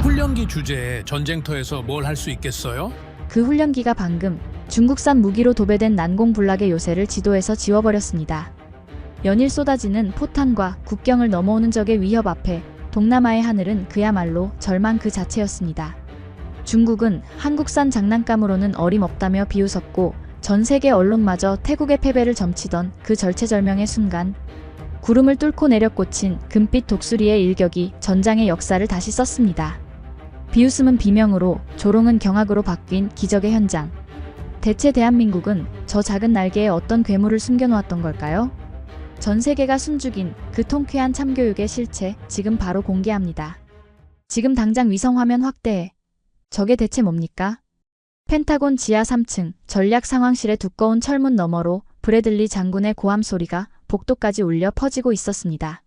훈련기 주제에 전쟁터에서 뭘 할 수 있겠어요? 그 훈련기가 방금 중국산 무기로 도배된 난공불락의 요새를 지도에서 지워버렸습니다. 연일 쏟아지는 포탄과 국경을 넘어오는 적의 위협 앞에 동남아의 하늘은 그야말로 절망 그 자체였습니다. 중국은 한국산 장난감으로는 어림없다며 비웃었고 전 세계 언론마저 태국의 패배를 점치던 그 절체절명의 순간 구름을 뚫고 내려꽂힌 금빛 독수리의 일격이 전장의 역사를 다시 썼습니다. 비웃음은 비명으로, 조롱은 경악으로 바뀐 기적의 현장. 대체 대한민국은 저 작은 날개에 어떤 괴물을 숨겨놓았던 걸까요? 전 세계가 숨죽인 그 통쾌한 참교육의 실체, 지금 바로 공개합니다. 지금 당장 위성화면 확대해. 저게 대체 뭡니까? 펜타곤 지하 3층 전략 상황실의 두꺼운 철문 너머로 브래들리 장군의 고함 소리가 복도까지 울려 퍼지고 있었습니다.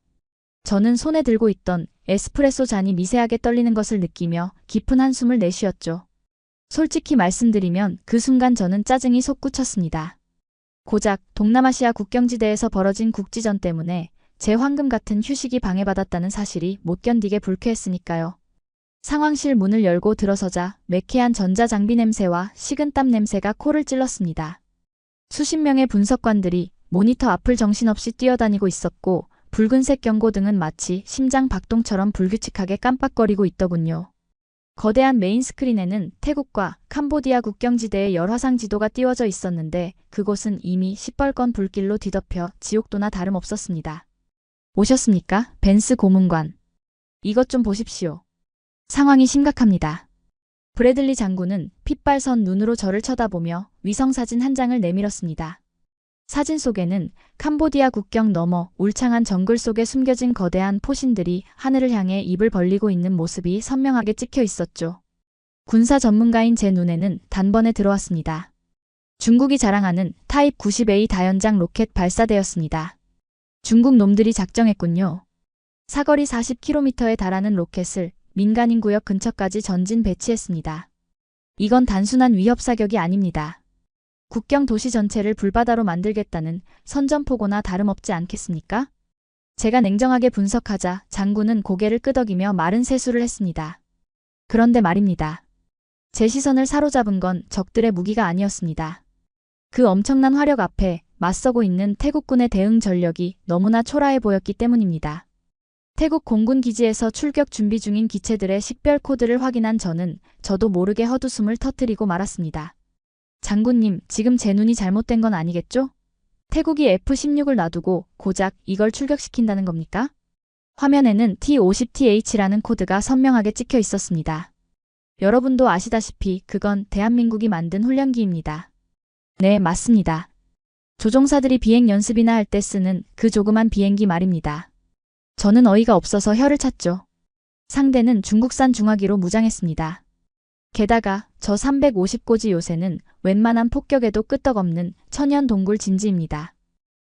저는 손에 들고 있던 에스프레소 잔이 미세하게 떨리는 것을 느끼며 깊은 한숨을 내쉬었죠. 솔직히 말씀드리면 그 순간 저는 짜증이 솟구쳤습니다. 고작 동남아시아 국경지대에서 벌어진 국지전 때문에 제 황금 같은 휴식이 방해받았다는 사실이 못 견디게 불쾌했으니까요. 상황실 문을 열고 들어서자 매캐한 전자장비 냄새와 식은땀 냄새가 코를 찔렀습니다. 수십 명의 분석관들이 모니터 앞을 정신없이 뛰어다니고 있었고 붉은색 경고등은 마치 심장 박동처럼 불규칙하게 깜빡거리고 있더군요. 거대한 메인 스크린에는 태국과 캄보디아 국경지대의 열화상 지도가 띄워져 있었는데 그곳은 이미 시뻘건 불길로 뒤덮여 지옥도나 다름없었습니다. 오셨습니까? 벤스 고문관. 이것 좀 보십시오. 상황이 심각합니다. 브래들리 장군은 핏발선 눈으로 저를 쳐다보며 위성사진 한 장을 내밀었습니다. 사진 속에는 캄보디아 국경 너머 울창한 정글 속에 숨겨진 거대한 포신들이 하늘을 향해 입을 벌리고 있는 모습이 선명하게 찍혀 있었죠. 군사 전문가인 제 눈에는 단번에 들어왔습니다. 중국이 자랑하는 타입 90A 다연장 로켓 발사대였습니다. 중국 놈들이 작정했군요. 사거리 40km에 달하는 로켓을 민간인 구역 근처까지 전진 배치했습니다. 이건 단순한 위협 사격이 아닙니다. 국경 도시 전체를 불바다로 만들겠다는 선전포고나 다름없지 않겠습니까? 제가 냉정하게 분석하자 장군은 고개를 끄덕이며 마른 세수를 했습니다. 그런데 말입니다. 제 시선을 사로잡은 건 적들의 무기가 아니었습니다. 그 엄청난 화력 앞에 맞서고 있는 태국군의 대응 전력이 너무나 초라해 보였기 때문입니다. 태국 공군 기지에서 출격 준비 중인 기체들의 식별 코드를 확인한 저도 모르게 헛웃음을 터뜨리고 말았습니다. 장군님, 지금 제 눈이 잘못된 건 아니겠죠? 태국이 F-16을 놔두고 고작 이걸 출격시킨다는 겁니까? 화면에는 T-50TH라는 코드가 선명하게 찍혀 있었습니다. 여러분도 아시다시피 그건 대한민국이 만든 훈련기입니다. 네, 맞습니다. 조종사들이 비행 연습이나 할 때 쓰는 그 조그만 비행기 말입니다. 저는 어이가 없어서 혀를 찼죠. 상대는 중국산 중화기로 무장했습니다. 게다가 저 350고지 요새는 웬만한 폭격에도 끄떡없는 천연 동굴 진지입니다.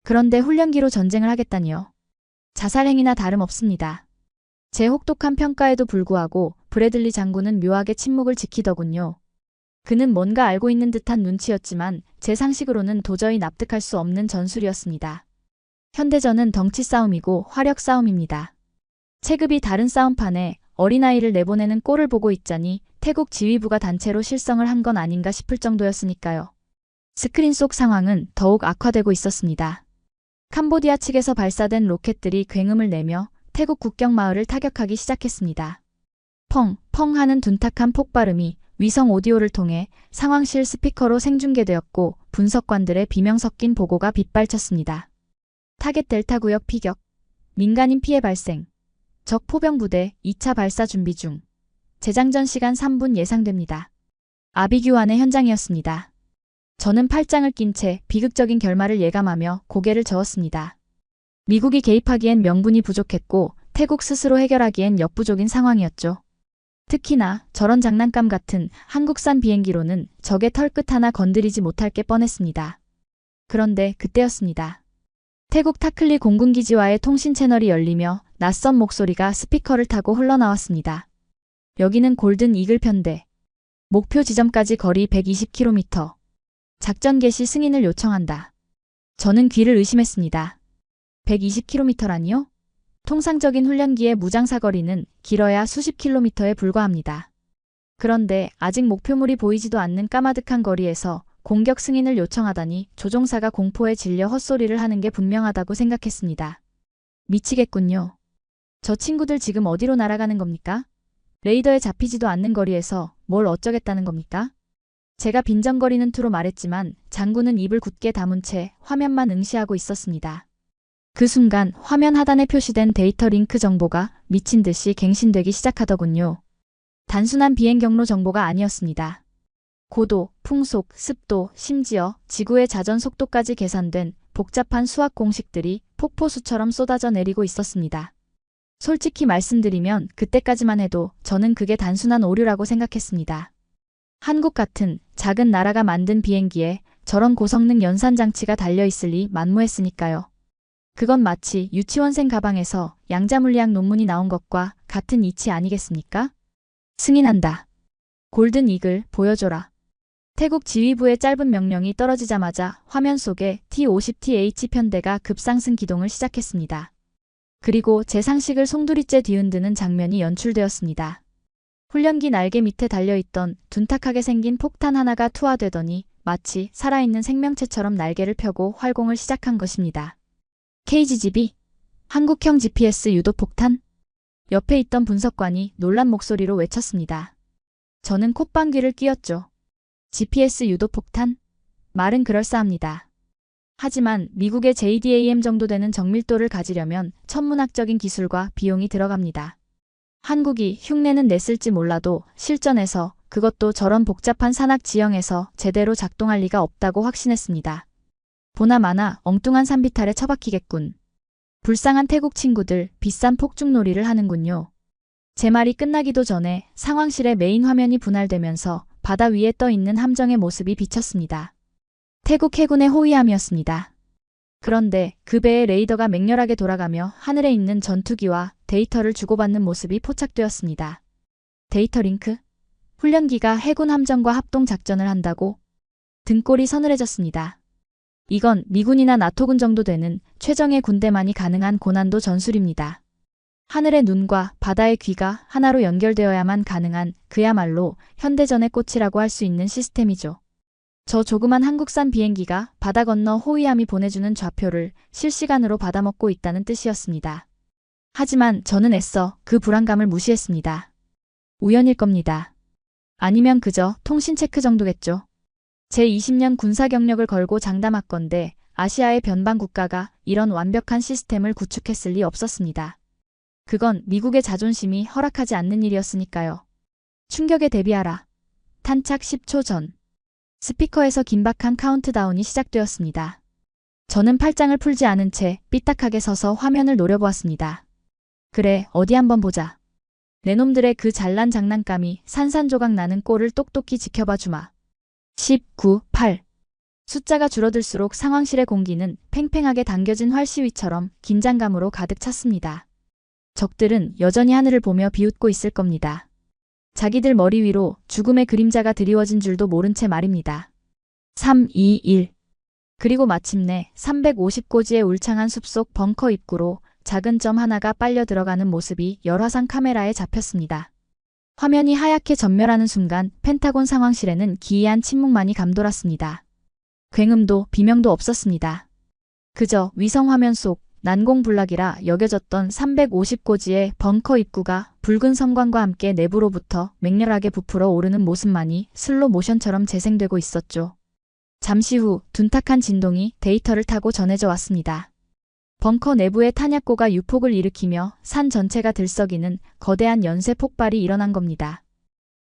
그런데 훈련기로 전쟁을 하겠다니요. 자살행위나 다름없습니다. 제 혹독한 평가에도 불구하고 브래들리 장군은 묘하게 침묵을 지키더군요. 그는 뭔가 알고 있는 듯한 눈치였지만 제 상식으로는 도저히 납득할 수 없는 전술이었습니다. 현대전은 덩치 싸움이고 화력 싸움입니다. 체급이 다른 싸움판에 어린아이를 내보내는 꼴을 보고 있자니 태국 지휘부가 단체로 실성을 한 건 아닌가 싶을 정도였으니까요. 스크린 속 상황은 더욱 악화되고 있었습니다. 캄보디아 측에서 발사된 로켓들이 굉음을 내며 태국 국경 마을을 타격하기 시작했습니다. 펑, 펑 하는 둔탁한 폭발음이 위성 오디오를 통해 상황실 스피커로 생중계되었고 분석관들의 비명 섞인 보고가 빗발쳤습니다. 타겟 델타 구역 피격, 민간인 피해 발생, 적 포병 부대 2차 발사 준비 중, 재장전 시간 3분 예상됩니다. 아비규환의 현장이었습니다. 저는 팔짱을 낀 채 비극적인 결말을 예감하며 고개를 저었습니다. 미국이 개입하기엔 명분이 부족했고 태국 스스로 해결하기엔 역부족인 상황이었죠. 특히나 저런 장난감 같은 한국산 비행기로는 적의 털끝 하나 건드리지 못할 게 뻔했습니다. 그런데 그때였습니다. 태국 타클리 공군기지와의 통신 채널이 열리며 낯선 목소리가 스피커를 타고 흘러나왔습니다. 여기는 골든 이글 편대. 목표 지점까지 거리 120km. 작전 개시 승인을 요청한다. 저는 귀를 의심했습니다. 120km라니요? 통상적인 훈련기의 무장사거리는 길어야 수십 킬로미터에 불과합니다. 그런데 아직 목표물이 보이지도 않는 까마득한 거리에서 공격 승인을 요청하다니 조종사가 공포에 질려 헛소리를 하는 게 분명하다고 생각했습니다. 미치겠군요. 저 친구들 지금 어디로 날아가는 겁니까? 레이더에 잡히지도 않는 거리에서 뭘 어쩌겠다는 겁니까? 제가 빈정거리는 투로 말했지만 장군은 입을 굳게 다문 채 화면만 응시하고 있었습니다. 그 순간 화면 하단에 표시된 데이터 링크 정보가 미친 듯이 갱신되기 시작하더군요. 단순한 비행 경로 정보가 아니었습니다. 고도, 풍속, 습도, 심지어 지구의 자전 속도까지 계산된 복잡한 수학 공식들이 폭포수처럼 쏟아져 내리고 있었습니다. 솔직히 말씀드리면 그때까지만 해도 저는 그게 단순한 오류라고 생각했습니다. 한국 같은 작은 나라가 만든 비행기에 저런 고성능 연산장치가 달려있을 리 만무했으니까요. 그건 마치 유치원생 가방에서 양자물리학 논문이 나온 것과 같은 이치 아니겠습니까? 승인한다. 골든 이글 보여줘라. 태국 지휘부의 짧은 명령이 떨어지자마자 화면 속에 T-50TH 편대가 급상승 기동을 시작했습니다. 그리고 제 상식을 송두리째 뒤흔드는 장면이 연출되었습니다. 훈련기 날개 밑에 달려있던 둔탁하게 생긴 폭탄 하나가 투하되더니 마치 살아있는 생명체처럼 날개를 펴고 활공을 시작한 것입니다. KGGB? 한국형 GPS 유도폭탄? 옆에 있던 분석관이 놀란 목소리로 외쳤습니다. 저는 콧방귀를 뀌었죠. GPS 유도폭탄? 말은 그럴싸합니다. 하지만 미국의 JDAM 정도 되는 정밀도를 가지려면 천문학적인 기술과 비용이 들어갑니다. 한국이 흉내는 냈을지 몰라도 실전에서 그것도 저런 복잡한 산악 지형에서 제대로 작동할 리가 없다고 확신했습니다. 보나마나 엉뚱한 산비탈에 처박히겠군. 불쌍한 태국 친구들 비싼 폭죽놀이를 하는군요. 제 말이 끝나기도 전에 상황실의 메인 화면이 분할되면서 바다 위에 떠 있는 함정의 모습이 비쳤습니다. 태국 해군의 호위함이었습니다. 그런데 그 배의 레이더가 맹렬하게 돌아가며 하늘에 있는 전투기와 데이터를 주고받는 모습이 포착되었습니다. 데이터 링크? 훈련기가 해군 함정과 합동 작전을 한다고? 등골이 서늘해졌습니다. 이건 미군이나 나토군 정도 되는 최정예 군대만이 가능한 고난도 전술입니다. 하늘의 눈과 바다의 귀가 하나로 연결되어야만 가능한 그야말로 현대전의 꽃이라고 할 수 있는 시스템이죠. 저 조그만 한국산 비행기가 바다 건너 호위함이 보내주는 좌표를 실시간으로 받아먹고 있다는 뜻이었습니다. 하지만 저는 애써 그 불안감을 무시했습니다. 우연일 겁니다. 아니면 그저 통신 체크 정도겠죠. 제 20년 군사 경력을 걸고 장담하건대 아시아의 변방 국가가 이런 완벽한 시스템을 구축했을 리 없었습니다. 그건 미국의 자존심이 허락하지 않는 일이었으니까요. 충격에 대비하라. 탄착 10초 전. 스피커에서 긴박한 카운트다운이 시작되었습니다. 저는 팔짱을 풀지 않은 채 삐딱하게 서서 화면을 노려보았습니다. 그래, 어디 한번 보자. 내 놈들의 그 잘난 장난감이 산산조각 나는 꼴을 똑똑히 지켜봐 주마. 10, 9, 8. 숫자가 줄어들수록 상황실의 공기는 팽팽하게 당겨진 활시위처럼 긴장감으로 가득 찼습니다. 적들은 여전히 하늘을 보며 비웃고 있을 겁니다. 자기들 머리 위로 죽음의 그림자가 드리워진 줄도 모른 채 말입니다. 3, 2, 1. 그리고 마침내 350고지의 울창한 숲속 벙커 입구로 작은 점 하나가 빨려 들어가는 모습이 열화상 카메라에 잡혔습니다. 화면이 하얗게 전멸하는 순간 펜타곤 상황실에는 기이한 침묵만이 감돌았습니다. 굉음도 비명도 없었습니다. 그저 위성 화면 속 난공불락이라 여겨졌던 350고지의 벙커 입구가 붉은 섬광과 함께 내부로부터 맹렬하게 부풀어 오르는 모습만이 슬로 모션처럼 재생되고 있었죠. 잠시 후 둔탁한 진동이 데이터를 타고 전해져 왔습니다. 벙커 내부의 탄약고가 유폭을 일으키며 산 전체가 들썩이는 거대한 연쇄 폭발이 일어난 겁니다.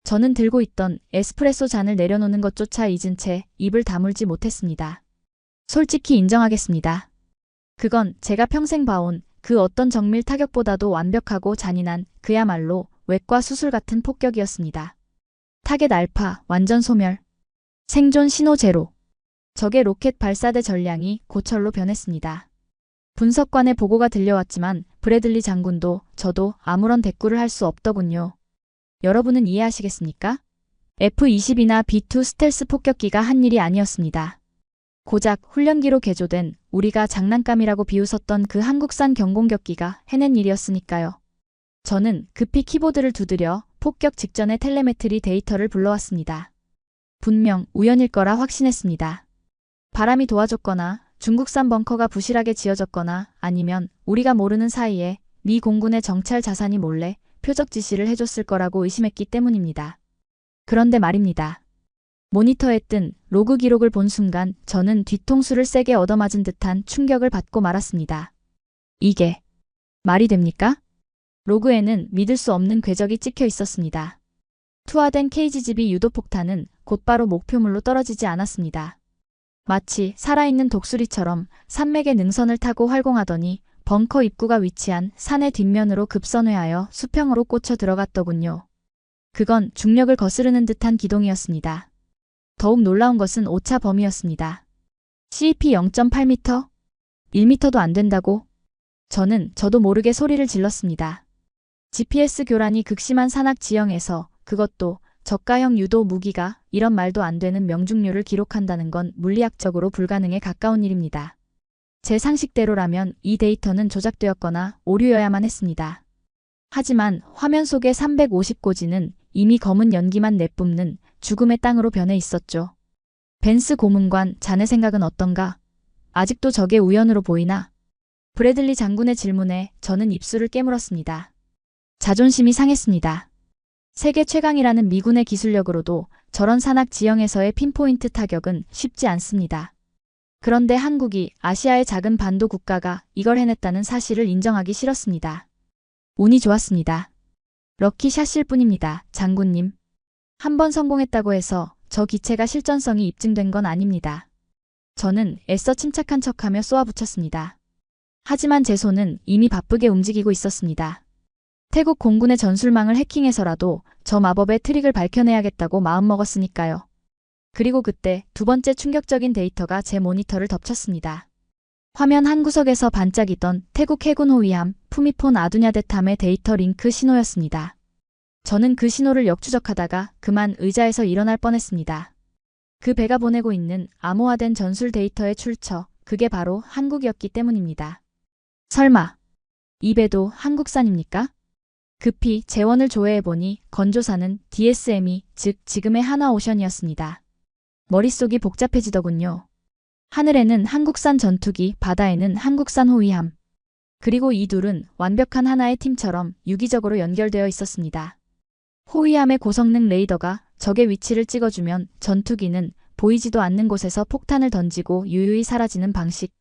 저는 들고 있던 에스프레소 잔을 내려놓는 것조차 잊은 채 입을 다물지 못했습니다. 솔직히 인정하겠습니다. 그건 제가 평생 봐온 그 어떤 정밀 타격보다도 완벽하고 잔인한 그야말로 외과 수술 같은 폭격이었습니다. 타겟 알파 완전 소멸. 생존 신호 제로. 적의 로켓 발사대 전량이 고철로 변했습니다. 분석관의 보고가 들려왔지만 브래들리 장군도 저도 아무런 대꾸를 할 수 없더군요. 여러분은 이해하시겠습니까? F-22나 B-2 스텔스 폭격기가 한 일이 아니었습니다. 고작 훈련기로 개조된 우리가 장난감이라고 비웃었던 그 한국산 경공격기가 해낸 일이었으니까요. 저는 급히 키보드를 두드려 폭격 직전의 텔레메트리 데이터를 불러왔습니다. 분명 우연일 거라 확신했습니다. 바람이 도와줬거나 중국산 벙커가 부실하게 지어졌거나 아니면 우리가 모르는 사이에 미 공군의 정찰 자산이 몰래 표적 지시를 해줬을 거라고 의심했기 때문입니다. 그런데 말입니다. 모니터에 뜬 로그 기록을 본 순간 저는 뒤통수를 세게 얻어맞은 듯한 충격을 받고 말았습니다. 이게 말이 됩니까? 로그에는 믿을 수 없는 궤적이 찍혀 있었습니다. 투하된 KGB 유도폭탄은 곧바로 목표물로 떨어지지 않았습니다. 마치 살아있는 독수리처럼 산맥의 능선을 타고 활공하더니 벙커 입구가 위치한 산의 뒷면으로 급선회하여 수평으로 꽂혀 들어갔더군요. 그건 중력을 거스르는 듯한 기동이었습니다. 더욱 놀라운 것은 오차 범위였습니다. CEP 0.8m? 1m도 안 된다고? 저도 모르게 소리를 질렀습니다. GPS 교란이 극심한 산악 지형에서 그것도 저가형 유도 무기가 이런 말도 안 되는 명중률을 기록한다는 건 물리학적으로 불가능에 가까운 일입니다. 제 상식대로라면 이 데이터는 조작되었거나 오류여야만 했습니다. 하지만 화면 속의 350고지는 이미 검은 연기만 내뿜는 죽음의 땅으로 변해 있었죠. 벤스 고문관, 자네 생각은 어떤가? 아직도 저게 우연으로 보이나? 브래들리 장군의 질문에 저는 입술을 깨물었습니다. 자존심이 상했습니다. 세계 최강이라는 미군의 기술력으로도 저런 산악 지형에서의 핀포인트 타격은 쉽지 않습니다. 그런데 한국이 아시아의 작은 반도 국가가 이걸 해냈다는 사실을 인정하기 싫었습니다. 운이 좋았습니다. 럭키샷일 뿐입니다, 장군님. 한 번 성공했다고 해서 저 기체가 실전성이 입증된 건 아닙니다. 저는 애써 침착한 척하며 쏘아붙였습니다. 하지만 제 손은 이미 바쁘게 움직이고 있었습니다. 태국 공군의 전술망을 해킹해서라도 저 마법의 트릭을 밝혀내야겠다고 마음먹었으니까요. 그리고 그때 두 번째 충격적인 데이터가 제 모니터를 덮쳤습니다. 화면 한 구석에서 반짝이던 태국 해군 호위함 푸미폰 아두냐데탐의 데이터 링크 신호였습니다. 저는 그 신호를 역추적하다가 그만 의자에서 일어날 뻔했습니다. 그 배가 보내고 있는 암호화된 전술 데이터의 출처, 그게 바로 한국이었기 때문입니다. 설마 이 배도 한국산입니까? 급히 재원을 조회해보니 건조사는 DSM이, 즉 지금의 하나오션이었습니다. 머릿속이 복잡해지더군요. 하늘에는 한국산 전투기, 바다에는 한국산 호위함. 그리고 이 둘은 완벽한 하나의 팀처럼 유기적으로 연결되어 있었습니다. 호위함의 고성능 레이더가 적의 위치를 찍어주면 전투기는 보이지도 않는 곳에서 폭탄을 던지고 유유히 사라지는 방식.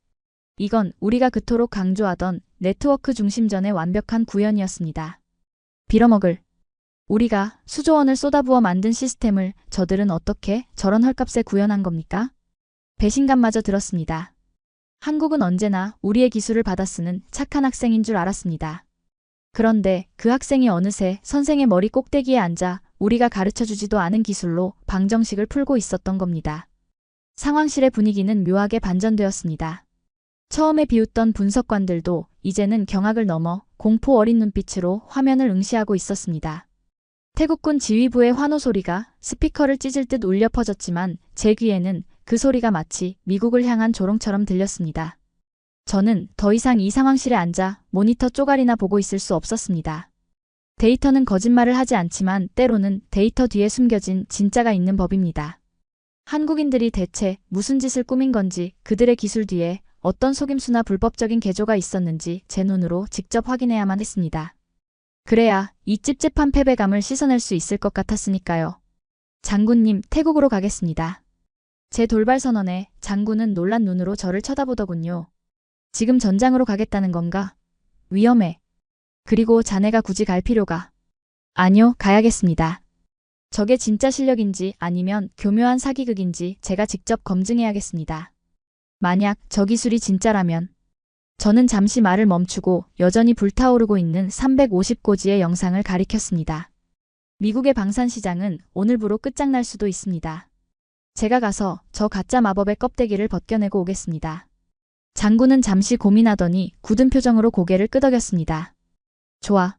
이건 우리가 그토록 강조하던 네트워크 중심전의 완벽한 구현이었습니다. 빌어먹을. 우리가 수조 원을 쏟아부어 만든 시스템을 저들은 어떻게 저런 헐값에 구현한 겁니까? 배신감마저 들었습니다. 한국은 언제나 우리의 기술을 받아 쓰는 착한 학생인 줄 알았습니다. 그런데 그 학생이 어느새 선생의 머리 꼭대기에 앉아 우리가 가르쳐주지도 않은 기술로 방정식을 풀고 있었던 겁니다. 상황실의 분위기는 묘하게 반전되었습니다. 처음에 비웃던 분석관들도 이제는 경악을 넘어 공포 어린 눈빛으로 화면을 응시하고 있었습니다. 태국군 지휘부의 환호 소리가 스피커를 찢을 듯 울려 퍼졌지만 제 귀에는 그 소리가 마치 미국을 향한 조롱처럼 들렸습니다. 저는 더 이상 이 상황실에 앉아 모니터 쪼가리나 보고 있을 수 없었습니다. 데이터는 거짓말을 하지 않지만 때로는 데이터 뒤에 숨겨진 진짜가 있는 법입니다. 한국인들이 대체 무슨 짓을 꾸민 건지, 그들의 기술 뒤에 어떤 속임수나 불법적인 개조가 있었는지 제 눈으로 직접 확인해야만 했습니다. 그래야 이 찝찝한 패배감을 씻어낼 수 있을 것 같았으니까요. 장군님, 태국으로 가겠습니다. 제 돌발 선언에 장군은 놀란 눈으로 저를 쳐다보더군요. 지금 전장으로 가겠다는 건가? 위험해. 그리고 자네가 굳이 갈 필요가. 아니요, 가야겠습니다. 저게 진짜 실력인지 아니면 교묘한 사기극인지 제가 직접 검증해야겠습니다. 만약 저 기술이 진짜라면. 저는 잠시 말을 멈추고 여전히 불타오르고 있는 350고지의 영상을 가리켰습니다. 미국의 방산시장은 오늘부로 끝장날 수도 있습니다. 제가 가서 저 가짜 마법의 껍데기를 벗겨내고 오겠습니다. 장군은 잠시 고민하더니 굳은 표정으로 고개를 끄덕였습니다. 좋아.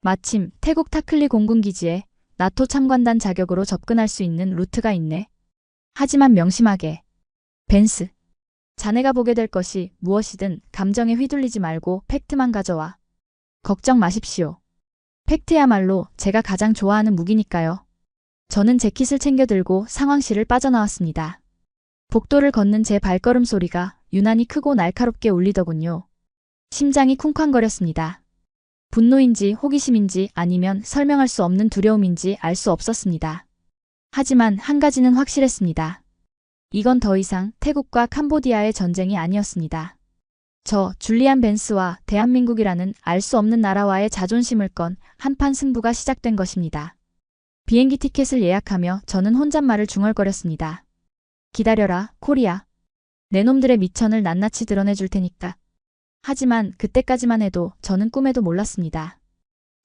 마침 태국 타클리 공군기지에 나토 참관단 자격으로 접근할 수 있는 루트가 있네. 하지만 명심하게. 벤스. 자네가 보게 될 것이 무엇이든 감정에 휘둘리지 말고 팩트만 가져와. 걱정 마십시오. 팩트야말로 제가 가장 좋아하는 무기니까요. 저는 재킷을 챙겨 들고 상황실을 빠져나왔습니다. 복도를 걷는 제 발걸음 소리가 유난히 크고 날카롭게 울리더군요. 심장이 쿵쾅거렸습니다. 분노인지 호기심인지 아니면 설명할 수 없는 두려움인지 알 수 없었습니다. 하지만 한 가지는 확실했습니다. 이건 더 이상 태국과 캄보디아의 전쟁이 아니었습니다. 저 줄리안 벤스와 대한민국이라는 알 수 없는 나라와의 자존심을 건 한판 승부가 시작된 것입니다. 비행기 티켓을 예약하며 저는 혼잣말을 중얼거렸습니다. 기다려라, 코리아. 내 놈들의 미천을 낱낱이 드러내줄 테니까. 하지만 그때까지만 해도 저는 꿈에도 몰랐습니다.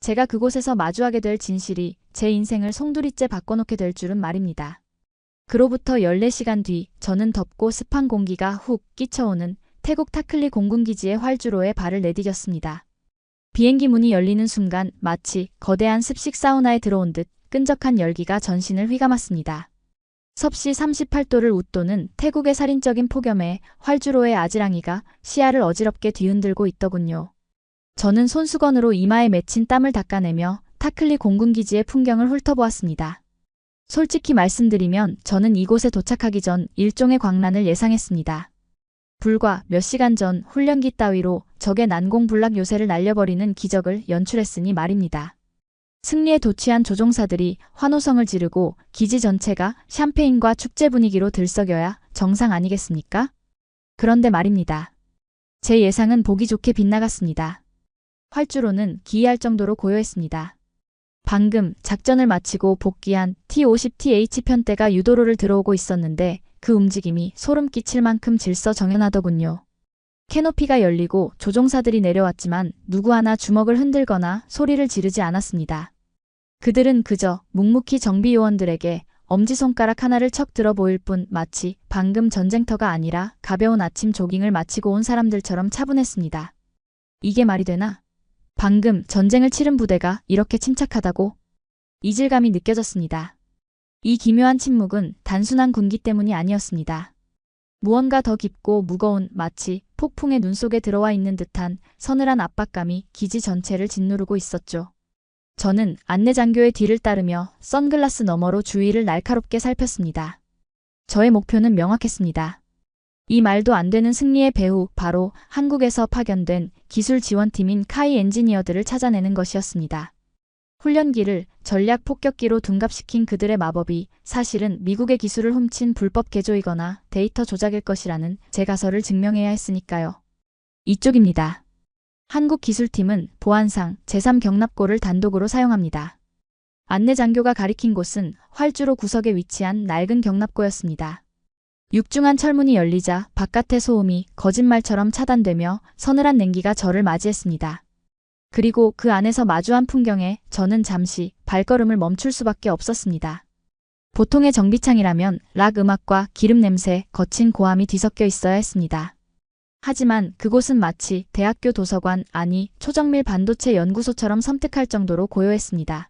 제가 그곳에서 마주하게 될 진실이 제 인생을 송두리째 바꿔놓게 될 줄은 말입니다. 그로부터 14시간 뒤 저는 덥고 습한 공기가 훅 끼쳐오는 태국 타클리 공군기지의 활주로에 발을 내디뎠습니다. 비행기 문이 열리는 순간 마치 거대한 습식 사우나에 들어온 듯 끈적한 열기가 전신을 휘감았습니다. 섭씨 38도를 웃도는 태국의 살인적인 폭염에 활주로의 아지랑이가 시야를 어지럽게 뒤흔들고 있더군요. 저는 손수건으로 이마에 맺힌 땀을 닦아내며 타클리 공군기지의 풍경을 훑어보았습니다. 솔직히 말씀드리면 저는 이곳에 도착하기 전 일종의 광란을 예상했습니다. 불과 몇 시간 전 훈련기 따위로 적의 난공불락 요새를 날려버리는 기적을 연출했으니 말입니다. 승리에 도취한 조종사들이 환호성을 지르고 기지 전체가 샴페인과 축제 분위기로 들썩여야 정상 아니겠습니까? 그런데 말입니다. 제 예상은 보기 좋게 빗나갔습니다. 활주로는 기이할 정도로 고요했습니다. 방금 작전을 마치고 복귀한 T-50TH 편대가 유도로를 들어오고 있었는데 그 움직임이 소름 끼칠 만큼 질서정연하더군요. 캐노피가 열리고 조종사들이 내려왔지만 누구 하나 주먹을 흔들거나 소리를 지르지 않았습니다. 그들은 그저 묵묵히 정비요원들에게 엄지손가락 하나를 척 들어 보일 뿐 마치 방금 전쟁터가 아니라 가벼운 아침 조깅을 마치고 온 사람들처럼 차분했습니다. 이게 말이 되나? 방금 전쟁을 치른 부대가 이렇게 침착하다고? 이질감이 느껴졌습니다. 이 기묘한 침묵은 단순한 군기 때문이 아니었습니다. 무언가 더 깊고 무거운 마치 폭풍의 눈 속에 들어와 있는 듯한 서늘한 압박감이 기지 전체를 짓누르고 있었죠. 저는 안내장교의 뒤를 따르며 선글라스 너머로 주위를 날카롭게 살폈습니다. 저의 목표는 명확했습니다. 이 말도 안 되는 승리의 배후 바로 한국에서 파견된 기술 지원팀인 카이 엔지니어들을 찾아내는 것이었습니다. 훈련기를 전략 폭격기로 둔갑시킨 그들의 마법이 사실은 미국의 기술을 훔친 불법 개조이거나 데이터 조작일 것이라는 제 가설을 증명해야 했으니까요. 이쪽입니다. 한국 기술팀은 보안상 제3경납고를 단독으로 사용합니다. 안내장교가 가리킨 곳은 활주로 구석에 위치한 낡은 경납고였습니다. 육중한 철문이 열리자 바깥의 소음이 거짓말처럼 차단되며 서늘한 냉기가 저를 맞이했습니다. 그리고 그 안에서 마주한 풍경에 저는 잠시 발걸음을 멈출 수밖에 없었습니다. 보통의 정비창이라면 락 음악과 기름 냄새, 거친 고함이 뒤섞여 있어야 했습니다. 하지만 그곳은 마치 대학교 도서관, 아니 초정밀 반도체 연구소처럼 섬뜩할 정도로 고요했습니다.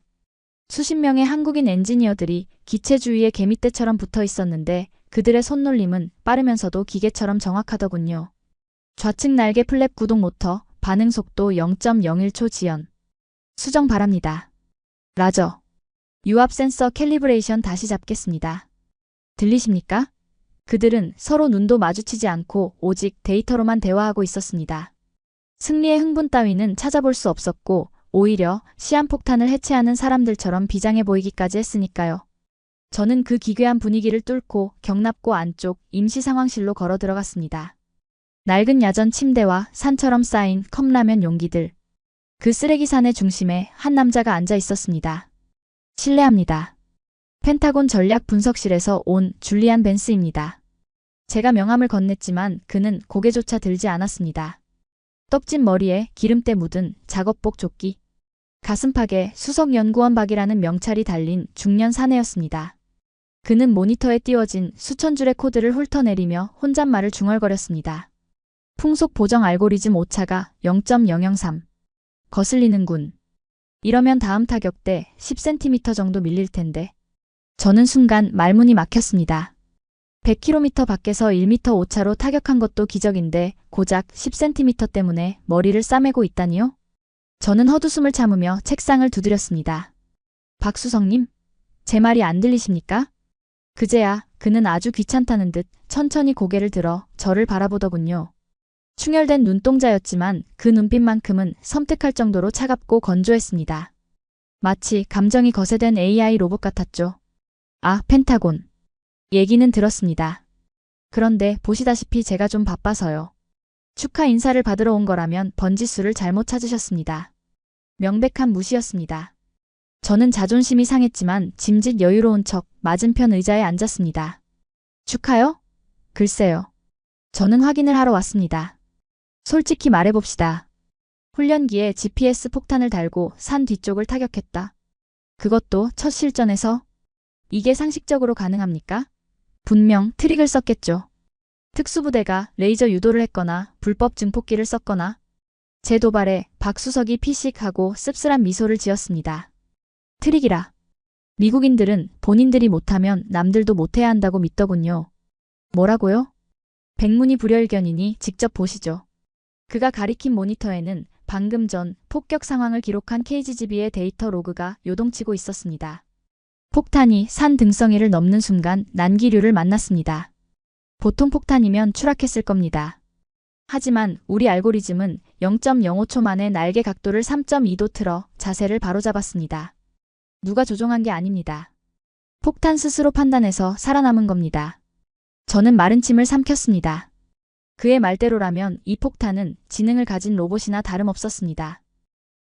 수십 명의 한국인 엔지니어들이 기체 주위에 개미떼처럼 붙어 있었는데 그들의 손놀림은 빠르면서도 기계처럼 정확하더군요. 좌측 날개 플랩 구동 모터, 반응 속도 0.01초 지연. 수정 바랍니다. 라저. 유압 센서 캘리브레이션 다시 잡겠습니다. 들리십니까? 그들은 서로 눈도 마주치지 않고 오직 데이터로만 대화하고 있었습니다. 승리의 흥분 따위는 찾아볼 수 없었고 오히려 시한폭탄을 해체하는 사람들처럼 비장해 보이기까지 했으니까요. 저는 그 기괴한 분위기를 뚫고 경납고 안쪽 임시 상황실로 걸어 들어갔습니다. 낡은 야전 침대와 산처럼 쌓인 컵라면 용기들. 그 쓰레기산의 중심에 한 남자가 앉아 있었습니다. 실례합니다. 펜타곤 전략 분석실에서 온 줄리안 벤스입니다. 제가 명함을 건넸지만 그는 고개조차 들지 않았습니다. 떡진 머리에 기름때 묻은 작업복 조끼. 가슴팍에 수석연구원박이라는 명찰이 달린 중년 사내였습니다. 그는 모니터에 띄워진 수천 줄의 코드를 훑어내리며 혼잣말을 중얼거렸습니다. 풍속 보정 알고리즘 오차가 0.003. 거슬리는군. 이러면 다음 타격 때 10cm 정도 밀릴 텐데. 저는 순간 말문이 막혔습니다. 100km 밖에서 1m 오차로 타격한 것도 기적인데 고작 10cm 때문에 머리를 싸매고 있다니요? 저는 헛웃음을 참으며 책상을 두드렸습니다. 박수성님, 제 말이 안 들리십니까? 그제야 그는 아주 귀찮다는 듯 천천히 고개를 들어 저를 바라보더군요. 충혈된 눈동자였지만 그 눈빛만큼은 섬뜩할 정도로 차갑고 건조했습니다. 마치 감정이 거세된 AI 로봇 같았죠. 아, 펜타곤. 얘기는 들었습니다. 그런데 보시다시피 제가 좀 바빠서요. 축하 인사를 받으러 온 거라면 번지수를 잘못 찾으셨습니다. 명백한 무시였습니다. 저는 자존심이 상했지만 짐짓 여유로운 척 맞은편 의자에 앉았습니다. 축하요? 글쎄요. 저는 확인을 하러 왔습니다. 솔직히 말해봅시다. 훈련기에 GPS 폭탄을 달고 산 뒤쪽을 타격했다. 그것도 첫 실전에서? 이게 상식적으로 가능합니까? 분명 트릭을 썼겠죠. 특수부대가 레이저 유도를 했거나 불법 증폭기를 썼거나. 제 도발에 박수석이 피식하고 씁쓸한 미소를 지었습니다. 트릭이라. 미국인들은 본인들이 못하면 남들도 못해야 한다고 믿더군요. 뭐라고요? 백문이 불여일견이니 직접 보시죠. 그가 가리킨 모니터에는 방금 전 폭격 상황을 기록한 KGB의 데이터 로그가 요동치고 있었습니다. 폭탄이 산 등성이를 넘는 순간 난기류를 만났습니다. 보통 폭탄이면 추락했을 겁니다. 하지만 우리 알고리즘은 0.05초 만에 날개 각도를 3.2도 틀어 자세를 바로잡았습니다. 누가 조종한 게 아닙니다. 폭탄 스스로 판단해서 살아남은 겁니다. 저는 마른 침을 삼켰습니다. 그의 말대로라면 이 폭탄은 지능을 가진 로봇이나 다름없었습니다.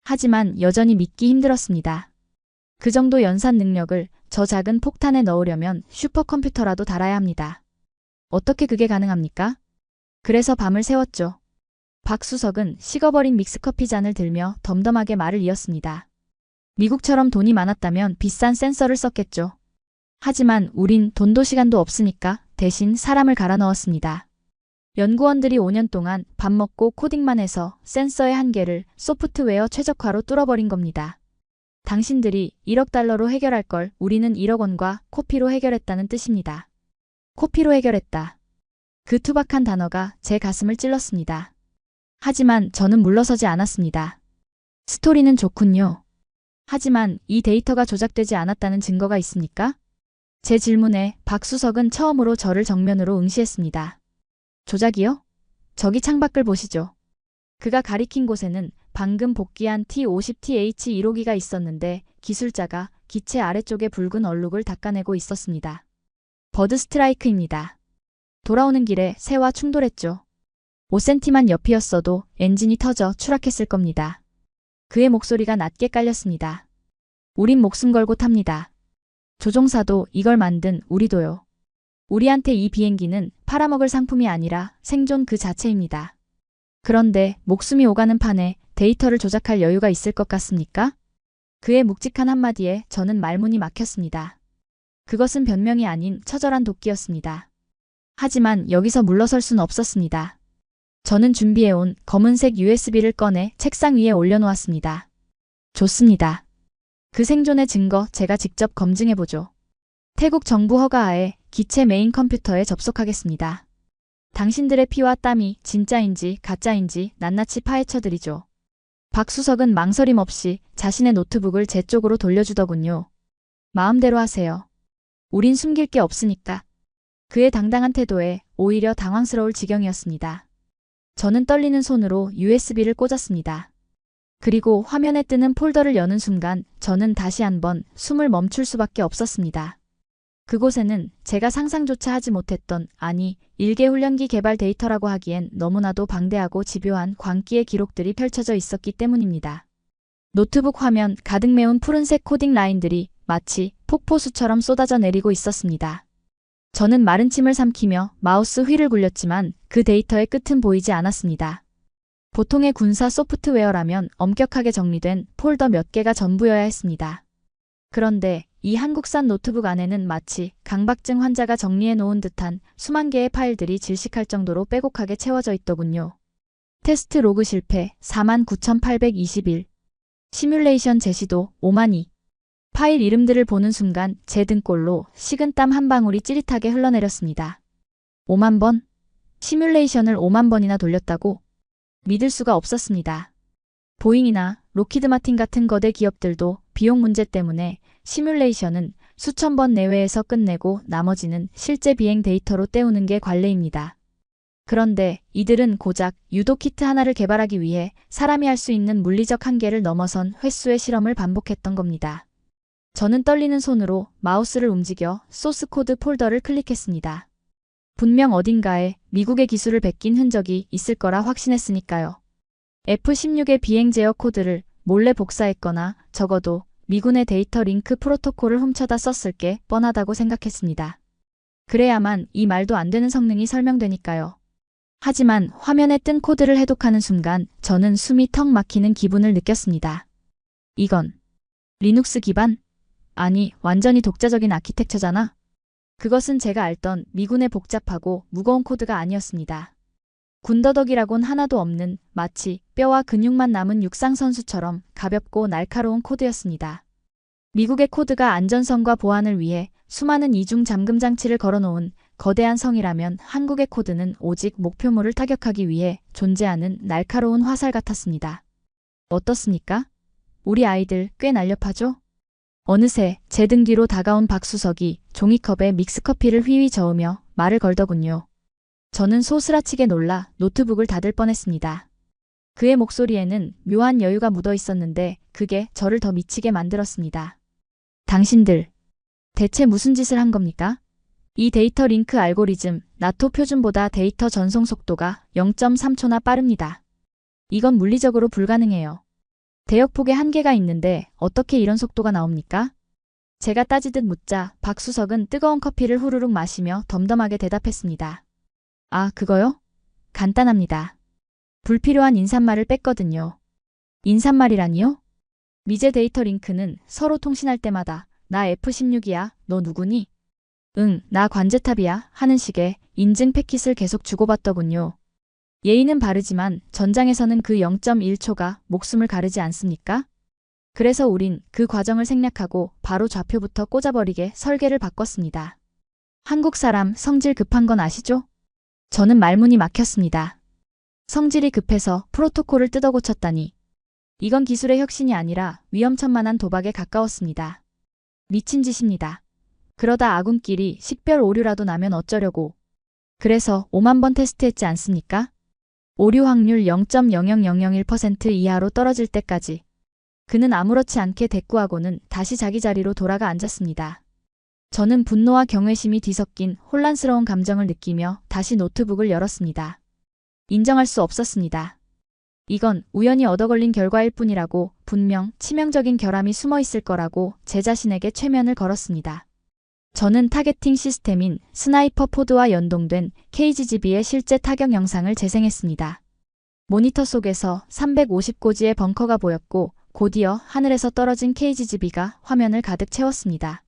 하지만 여전히 믿기 힘들었습니다. 그 정도 연산 능력을 저 작은 폭탄에 넣으려면 슈퍼컴퓨터라도 달아야 합니다. 어떻게 그게 가능합니까? 그래서 밤을 새웠죠. 박수석은 식어버린 믹스커피 잔을 들며 덤덤하게 말을 이었습니다. 미국처럼 돈이 많았다면 비싼 센서를 썼겠죠. 하지만 우린 돈도 시간도 없으니까 대신 사람을 갈아 넣었습니다. 연구원들이 5년 동안 밥 먹고 코딩만 해서 센서의 한계를 소프트웨어 최적화로 뚫어버린 겁니다. 당신들이 1억 달러로 해결할 걸 우리는 1억 원과 코피로 해결했다는 뜻입니다. 코피로 해결했다. 그 투박한 단어가 제 가슴을 찔렀습니다. 하지만 저는 물러서지 않았습니다. 스토리는 좋군요. 하지만 이 데이터가 조작되지 않았다는 증거가 있습니까? 제 질문에 박수석은 처음으로 저를 정면으로 응시했습니다. 조작이요? 저기 창밖을 보시죠. 그가 가리킨 곳에는 방금 복귀한 T-50TH 1호기가 있었는데 기술자가 기체 아래쪽의 붉은 얼룩을 닦아내고 있었습니다. 버드 스트라이크입니다. 돌아오는 길에 새와 충돌했죠. 5cm만 옆이었어도 엔진이 터져 추락했을 겁니다. 그의 목소리가 낮게 깔렸습니다. 우린 목숨 걸고 탑니다. 조종사도 이걸 만든 우리도요. 우리한테 이 비행기는 팔아먹을 상품이 아니라 생존 그 자체입니다. 그런데 목숨이 오가는 판에 데이터를 조작할 여유가 있을 것 같습니까? 그의 묵직한 한마디에 저는 말문이 막혔습니다. 그것은 변명이 아닌 처절한 도끼였습니다. 하지만 여기서 물러설 순 없었습니다. 저는 준비해온 검은색 USB를 꺼내 책상 위에 올려놓았습니다. 좋습니다. 그 생존의 증거 제가 직접 검증해보죠. 태국 정부 허가하에 기체 메인 컴퓨터에 접속하겠습니다. 당신들의 피와 땀이 진짜인지 가짜인지 낱낱이 파헤쳐드리죠. 박수석은 망설임 없이 자신의 노트북을 제 쪽으로 돌려주더군요. 마음대로 하세요. 우린 숨길 게 없으니까. 그의 당당한 태도에 오히려 당황스러울 지경이었습니다. 저는 떨리는 손으로 USB를 꽂았습니다. 그리고 화면에 뜨는 폴더를 여는 순간 저는 다시 한번 숨을 멈출 수밖에 없었습니다. 그곳에는 제가 상상조차 하지 못했던, 아니, 일개 훈련기 개발 데이터라고 하기엔 너무나도 방대하고 집요한 광기의 기록들이 펼쳐져 있었기 때문입니다. 노트북 화면 가득 메운 푸른색 코딩 라인들이 마치 폭포수처럼 쏟아져 내리고 있었습니다. 저는 마른 침을 삼키며 마우스 휠을 굴렸지만 그 데이터의 끝은 보이지 않았습니다. 보통의 군사 소프트웨어라면 엄격하게 정리된 폴더 몇 개가 전부여야 했습니다. 그런데 이 한국산 노트북 안에는 마치 강박증 환자가 정리해 놓은 듯한 수만 개의 파일들이 질식할 정도로 빼곡하게 채워져 있더군요. 테스트 로그 실패 49,821. 시뮬레이션 제시도 502. 파일 이름들을 보는 순간 제 등골로 식은땀 한 방울이 찌릿하게 흘러내렸습니다. 5만 번? 시뮬레이션을 5만 번이나 돌렸다고? 믿을 수가 없었습니다. 보잉이나 로키드 마틴 같은 거대 기업들도 비용 문제 때문에 시뮬레이션은 수천 번 내외에서 끝내고 나머지는 실제 비행 데이터로 때우는 게 관례입니다. 그런데 이들은 고작 유도 키트 하나를 개발하기 위해 사람이 할 수 있는 물리적 한계를 넘어선 횟수의 실험을 반복했던 겁니다. 저는 떨리는 손으로 마우스를 움직여 소스 코드 폴더를 클릭했습니다. 분명 어딘가에 미국의 기술을 베낀 흔적이 있을 거라 확신했으니까요. F-16의 비행 제어 코드를 몰래 복사했거나 적어도 미군의 데이터 링크 프로토콜을 훔쳐다 썼을 게 뻔하다고 생각했습니다. 그래야만 이 말도 안 되는 성능이 설명되니까요. 하지만 화면에 뜬 코드를 해독하는 순간 저는 숨이 턱 막히는 기분을 느꼈습니다. 이건 리눅스 기반? 아니, 완전히 독자적인 아키텍처잖아. 그것은 제가 알던 미군의 복잡하고 무거운 코드가 아니었습니다. 군더더기라곤 하나도 없는 마치 뼈와 근육만 남은 육상 선수처럼 가볍고 날카로운 코드였습니다. 미국의 코드가 안전성과 보안을 위해 수많은 이중 잠금 장치를 걸어놓은 거대한 성이라면 한국의 코드는 오직 목표물을 타격하기 위해 존재하는 날카로운 화살 같았습니다. 어떻습니까? 우리 아이들 꽤 날렵하죠? 어느새 제 등 뒤로 다가온 박수석이 종이컵에 믹스커피를 휘휘 저으며 말을 걸더군요. 저는 소스라치게 놀라 노트북을 닫을 뻔했습니다. 그의 목소리에는 묘한 여유가 묻어 있었는데 그게 저를 더 미치게 만들었습니다. 당신들, 대체 무슨 짓을 한 겁니까? 이 데이터 링크 알고리즘, 나토 표준보다 데이터 전송 속도가 0.3초나 빠릅니다. 이건 물리적으로 불가능해요. 대역폭의 한계가 있는데 어떻게 이런 속도가 나옵니까? 제가 따지듯 묻자 박수석은 뜨거운 커피를 후루룩 마시며 덤덤하게 대답했습니다. 아, 그거요? 간단합니다. 불필요한 인사말을 뺐거든요. 인사말이라니요? 미제 데이터 링크는 서로 통신할 때마다 나 F-16이야, 너 누구니? 응, 나 관제탑이야 하는 식의 인증 패킷을 계속 주고받더군요. 예의는 바르지만 전장에서는 그 0.1초가 목숨을 가르지 않습니까? 그래서 우린 그 과정을 생략하고 바로 좌표부터 꽂아버리게 설계를 바꿨습니다. 한국 사람 성질 급한 건 아시죠? 저는 말문이 막혔습니다. 성질이 급해서 프로토콜을 뜯어고쳤다니. 이건 기술의 혁신이 아니라 위험천만한 도박에 가까웠습니다. 미친 짓입니다. 그러다 아군끼리 식별 오류라도 나면 어쩌려고. 그래서 5만 번 테스트했지 않습니까? 오류 확률 0.00001% 이하로 떨어질 때까지. 그는 아무렇지 않게 대꾸하고는 다시 자기 자리로 돌아가 앉았습니다. 저는 분노와 경외심이 뒤섞인 혼란스러운 감정을 느끼며 다시 노트북을 열었습니다. 인정할 수 없었습니다. 이건 우연히 얻어걸린 결과일 뿐이라고, 분명 치명적인 결함이 숨어 있을 거라고 제 자신에게 최면을 걸었습니다. 저는 타겟팅 시스템인 스나이퍼 포드와 연동된 KGB의 실제 타격 영상을 재생했습니다. 모니터 속에서 350고지의 벙커가 보였고 곧이어 하늘에서 떨어진 KGB가 화면을 가득 채웠습니다.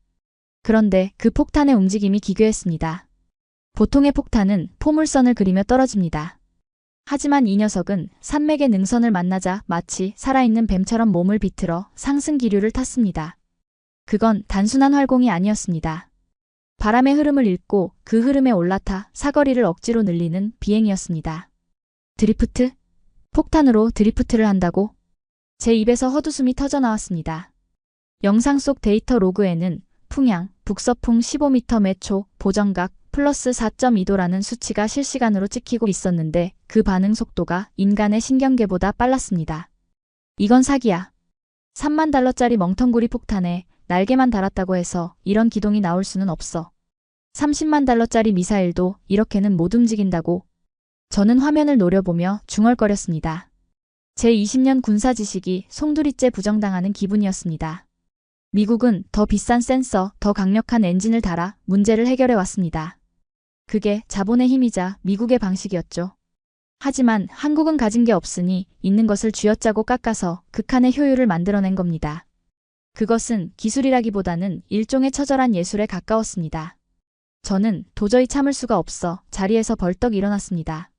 그런데 그 폭탄의 움직임이 기괴했습니다. 보통의 폭탄은 포물선을 그리며 떨어집니다. 하지만 이 녀석은 산맥의 능선을 만나자 마치 살아있는 뱀처럼 몸을 비틀어 상승 기류를 탔습니다. 그건 단순한 활공이 아니었습니다. 바람의 흐름을 읽고 그 흐름에 올라타 사거리를 억지로 늘리는 비행이었습니다. 드리프트? 폭탄으로 드리프트를 한다고? 제 입에서 헛웃음이 터져나왔습니다. 영상 속 데이터 로그에는 풍향, 북서풍 15m 매초, 보정각, 플러스 4.2도라는 수치가 실시간으로 찍히고 있었는데 그 반응 속도가 인간의 신경계보다 빨랐습니다. 이건 사기야. 3만 달러짜리 멍텅구리 폭탄에 날개만 달았다고 해서 이런 기동이 나올 수는 없어. 30만 달러짜리 미사일도 이렇게는 못 움직인다고. 저는 화면을 노려보며 중얼거렸습니다. 제 20년 군사 지식이 송두리째 부정당하는 기분이었습니다. 미국은 더 비싼 센서, 더 강력한 엔진을 달아 문제를 해결해 왔습니다. 그게 자본의 힘이자 미국의 방식이었죠. 하지만 한국은 가진 게 없으니 있는 것을 쥐어짜고 깎아서 극한의 효율을 만들어낸 겁니다. 그것은 기술이라기보다는 일종의 처절한 예술에 가까웠습니다. 저는 도저히 참을 수가 없어 자리에서 벌떡 일어났습니다.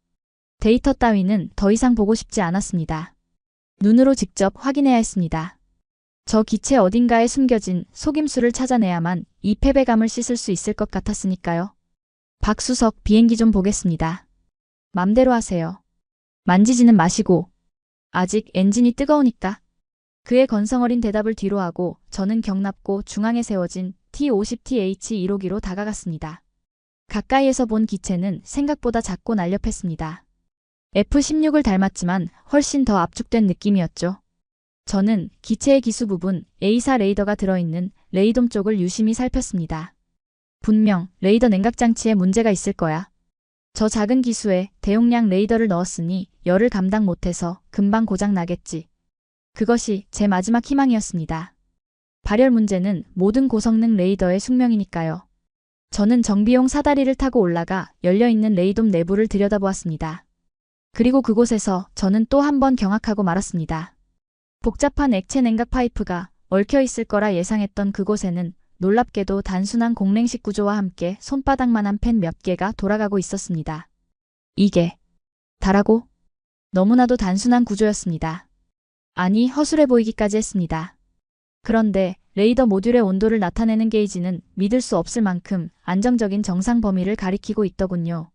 데이터 따위는 더 이상 보고 싶지 않았습니다. 눈으로 직접 확인해야 했습니다. 저 기체 어딘가에 숨겨진 속임수를 찾아내야만 이 패배감을 씻을 수 있을 것 같았으니까요. 박수석, 비행기 좀 보겠습니다. 맘대로 하세요. 만지지는 마시고. 아직 엔진이 뜨거우니까. 그의 건성어린 대답을 뒤로하고 저는 경납고 중앙에 세워진 T-50TH 1호기로 다가갔습니다. 가까이에서 본 기체는 생각보다 작고 날렵했습니다. F-16을 닮았지만 훨씬 더 압축된 느낌이었죠. 저는 기체의 기수 부분 A사 레이더가 들어있는 레이돔 쪽을 유심히 살폈습니다. 분명 레이더 냉각 장치에 문제가 있을 거야. 저 작은 기수에 대용량 레이더를 넣었으니 열을 감당 못해서 금방 고장 나겠지. 그것이 제 마지막 희망이었습니다. 발열 문제는 모든 고성능 레이더의 숙명이니까요. 저는 정비용 사다리를 타고 올라가 열려있는 레이돔 내부를 들여다보았습니다. 그리고 그곳에서 저는 또 한 번 경악하고 말았습니다. 복잡한 액체 냉각 파이프가 얽혀 있을 거라 예상했던 그곳에는 놀랍게도 단순한 공랭식 구조와 함께 손바닥만한 팬 몇 개가 돌아가고 있었습니다. 이게 다라고? 너무나도 단순한 구조였습니다. 아니, 허술해 보이기까지 했습니다. 그런데 레이더 모듈의 온도를 나타내는 게이지는 믿을 수 없을 만큼 안정적인 정상 범위를 가리키고 있더군요.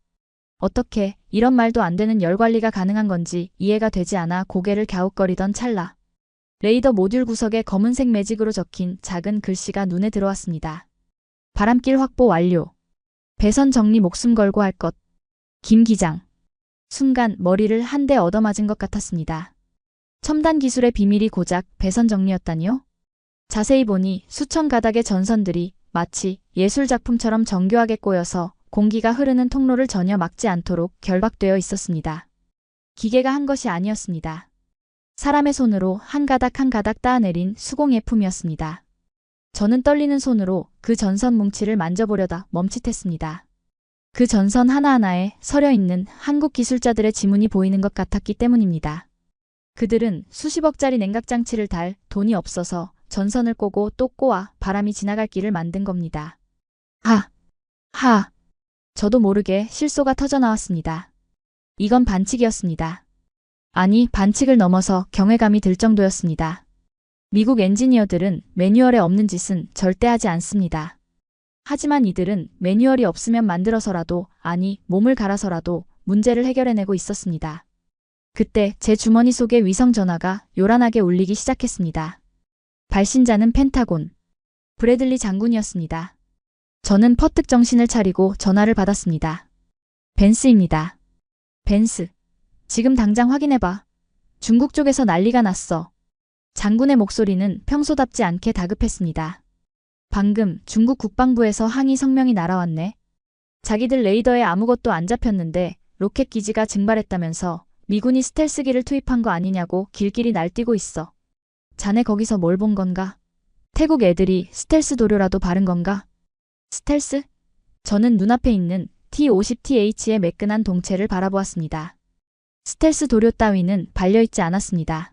어떻게 이런 말도 안 되는 열 관리가 가능한 건지 이해가 되지 않아 고개를 갸웃거리던 찰나. 레이더 모듈 구석에 검은색 매직으로 적힌 작은 글씨가 눈에 들어왔습니다. 바람길 확보 완료. 배선 정리 목숨 걸고 할 것. 김 기장. 순간 머리를 한 대 얻어맞은 것 같았습니다. 첨단 기술의 비밀이 고작 배선 정리였다니요? 자세히 보니 수천 가닥의 전선들이 마치 예술작품처럼 정교하게 꼬여서 공기가 흐르는 통로를 전혀 막지 않도록 결박되어 있었습니다. 기계가 한 것이 아니었습니다. 사람의 손으로 한 가닥 한 가닥 따내린 수공예품이었습니다. 저는 떨리는 손으로 그 전선 뭉치를 만져보려다 멈칫했습니다. 그 전선 하나하나에 서려 있는 한국 기술자들의 지문이 보이는 것 같았기 때문입니다. 그들은 수십억짜리 냉각장치를 달 돈이 없어서 전선을 꼬고 또 꼬아 바람이 지나갈 길을 만든 겁니다. 하. 저도 모르게 실소가 터져나왔습니다. 이건 반칙이었습니다. 아니, 반칙을 넘어서 경외감이 들 정도였습니다. 미국 엔지니어들은 매뉴얼에 없는 짓은 절대 하지 않습니다. 하지만 이들은 매뉴얼이 없으면 만들어서라도, 아니, 몸을 갈아서라도 문제를 해결해내고 있었습니다. 그때 제 주머니 속의 위성 전화가 요란하게 울리기 시작했습니다. 발신자는 펜타곤. 브래들리 장군이었습니다. 저는 퍼뜩 정신을 차리고 전화를 받았습니다. 벤스입니다. 벤스. 지금 당장 확인해봐. 중국 쪽에서 난리가 났어. 장군의 목소리는 평소답지 않게 다급했습니다. 방금 중국 국방부에서 항의 성명이 날아왔네. 자기들 레이더에 아무것도 안 잡혔는데 로켓 기지가 증발했다면서 미군이 스텔스기를 투입한 거 아니냐고 길길이 날뛰고 있어. 자네 거기서 뭘 본 건가? 태국 애들이 스텔스 도료라도 바른 건가? 스텔스? 저는 눈앞에 있는 T-50TH의 매끈한 동체를 바라보았습니다. 스텔스 도료 따위는 발려있지 않았습니다.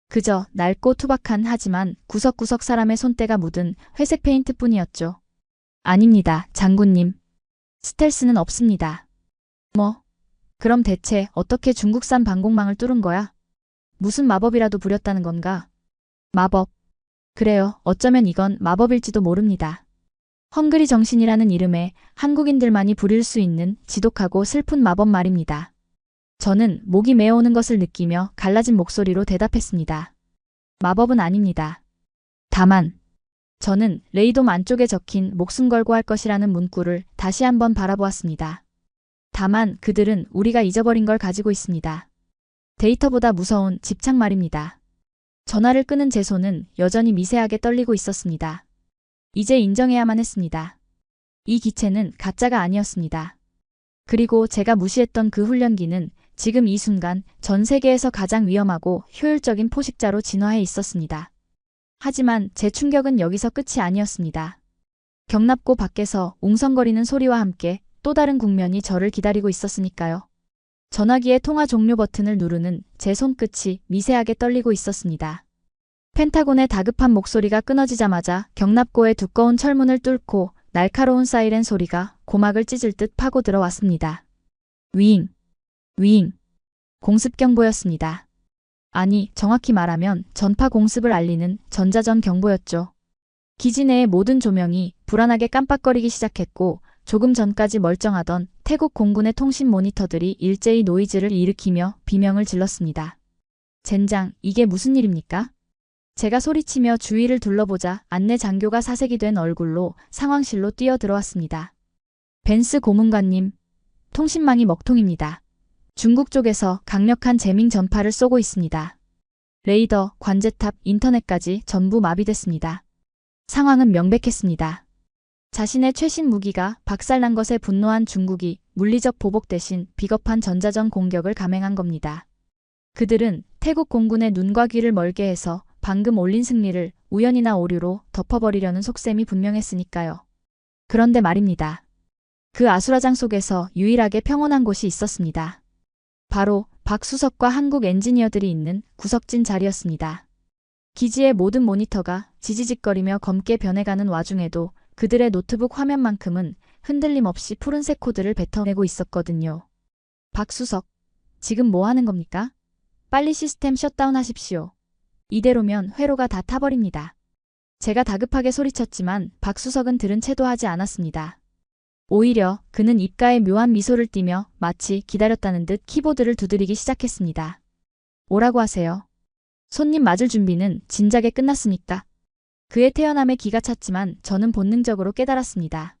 그저 낡고 투박한 하지만 구석구석 사람의 손때가 묻은 회색 페인트뿐이었죠. 아닙니다, 장군님. 스텔스는 없습니다. 뭐? 그럼 대체 어떻게 중국산 방공망을 뚫은 거야? 무슨 마법이라도 부렸다는 건가? 마법. 그래요, 어쩌면 이건 마법일지도 모릅니다. 헝그리 정신이라는 이름에 한국인들만이 부릴 수 있는 지독하고 슬픈 마법 말입니다. 저는 목이 메어오는 것을 느끼며 갈라진 목소리로 대답했습니다. 마법은 아닙니다. 다만 저는 레이돔 안쪽에 적힌 목숨 걸고 할 것이라는 문구를 다시 한번 바라보았습니다. 다만 그들은 우리가 잊어버린 걸 가지고 있습니다. 데이터보다 무서운 집착 말입니다. 전화를 끄는 제 손은 여전히 미세하게 떨리고 있었습니다. 이제 인정해야만 했습니다. 이 기체는 가짜가 아니었습니다. 그리고 제가 무시했던 그 훈련기는 지금 이 순간 전 세계에서 가장 위험하고 효율적인 포식자로 진화해 있었습니다. 하지만 제 충격은 여기서 끝이 아니었습니다. 경납고 밖에서 웅성거리는 소리와 함께 또 다른 국면이 저를 기다리고 있었으니까요. 전화기의 통화 종료 버튼을 누르는 제 손끝이 미세하게 떨리고 있었습니다. 펜타곤의 다급한 목소리가 끊어지자마자 경납고의 두꺼운 철문을 뚫고 날카로운 사이렌 소리가 고막을 찢을 듯 파고 들어왔습니다. 위잉. 공습 경보였습니다. 아니, 정확히 말하면 전파 공습을 알리는 전자전 경보였죠. 기지 내의 모든 조명이 불안하게 깜빡거리기 시작했고 조금 전까지 멀쩡하던 태국 공군의 통신 모니터들이 일제히 노이즈를 일으키며 비명을 질렀습니다. 젠장, 이게 무슨 일입니까? 제가 소리치며 주위를 둘러보자 안내 장교가 사색이 된 얼굴로 상황실로 뛰어들어왔습니다. 벤스 고문관님, 통신망이 먹통입니다. 중국 쪽에서 강력한 재밍 전파를 쏘고 있습니다. 레이더, 관제탑, 인터넷까지 전부 마비됐습니다. 상황은 명백했습니다. 자신의 최신 무기가 박살난 것에 분노한 중국이 물리적 보복 대신 비겁한 전자전 공격을 감행한 겁니다. 그들은 태국 공군의 눈과 귀를 멀게 해서 방금 올린 승리를 우연이나 오류로 덮어버리려는 속셈이 분명했으니까요. 그런데 말입니다. 그 아수라장 속에서 유일하게 평온한 곳이 있었습니다. 바로 박수석과 한국 엔지니어들이 있는 구석진 자리였습니다. 기지의 모든 모니터가 지지직거리며 검게 변해가는 와중에도 그들의 노트북 화면만큼은 흔들림 없이 푸른색 코드를 뱉어내고 있었거든요. 박수석, 지금 뭐 하는 겁니까? 빨리 시스템 셧다운 하십시오. 이대로면 회로가 다 타버립니다. 제가 다급하게 소리쳤지만 박수석은 들은 채도 하지 않았습니다. 오히려 그는 입가에 묘한 미소를 띠며 마치 기다렸다는 듯 키보드를 두드리기 시작했습니다. 오라고 하세요. 손님 맞을 준비는 진작에 끝났으니까. 그의 태연함에 기가 찼지만 저는 본능적으로 깨달았습니다.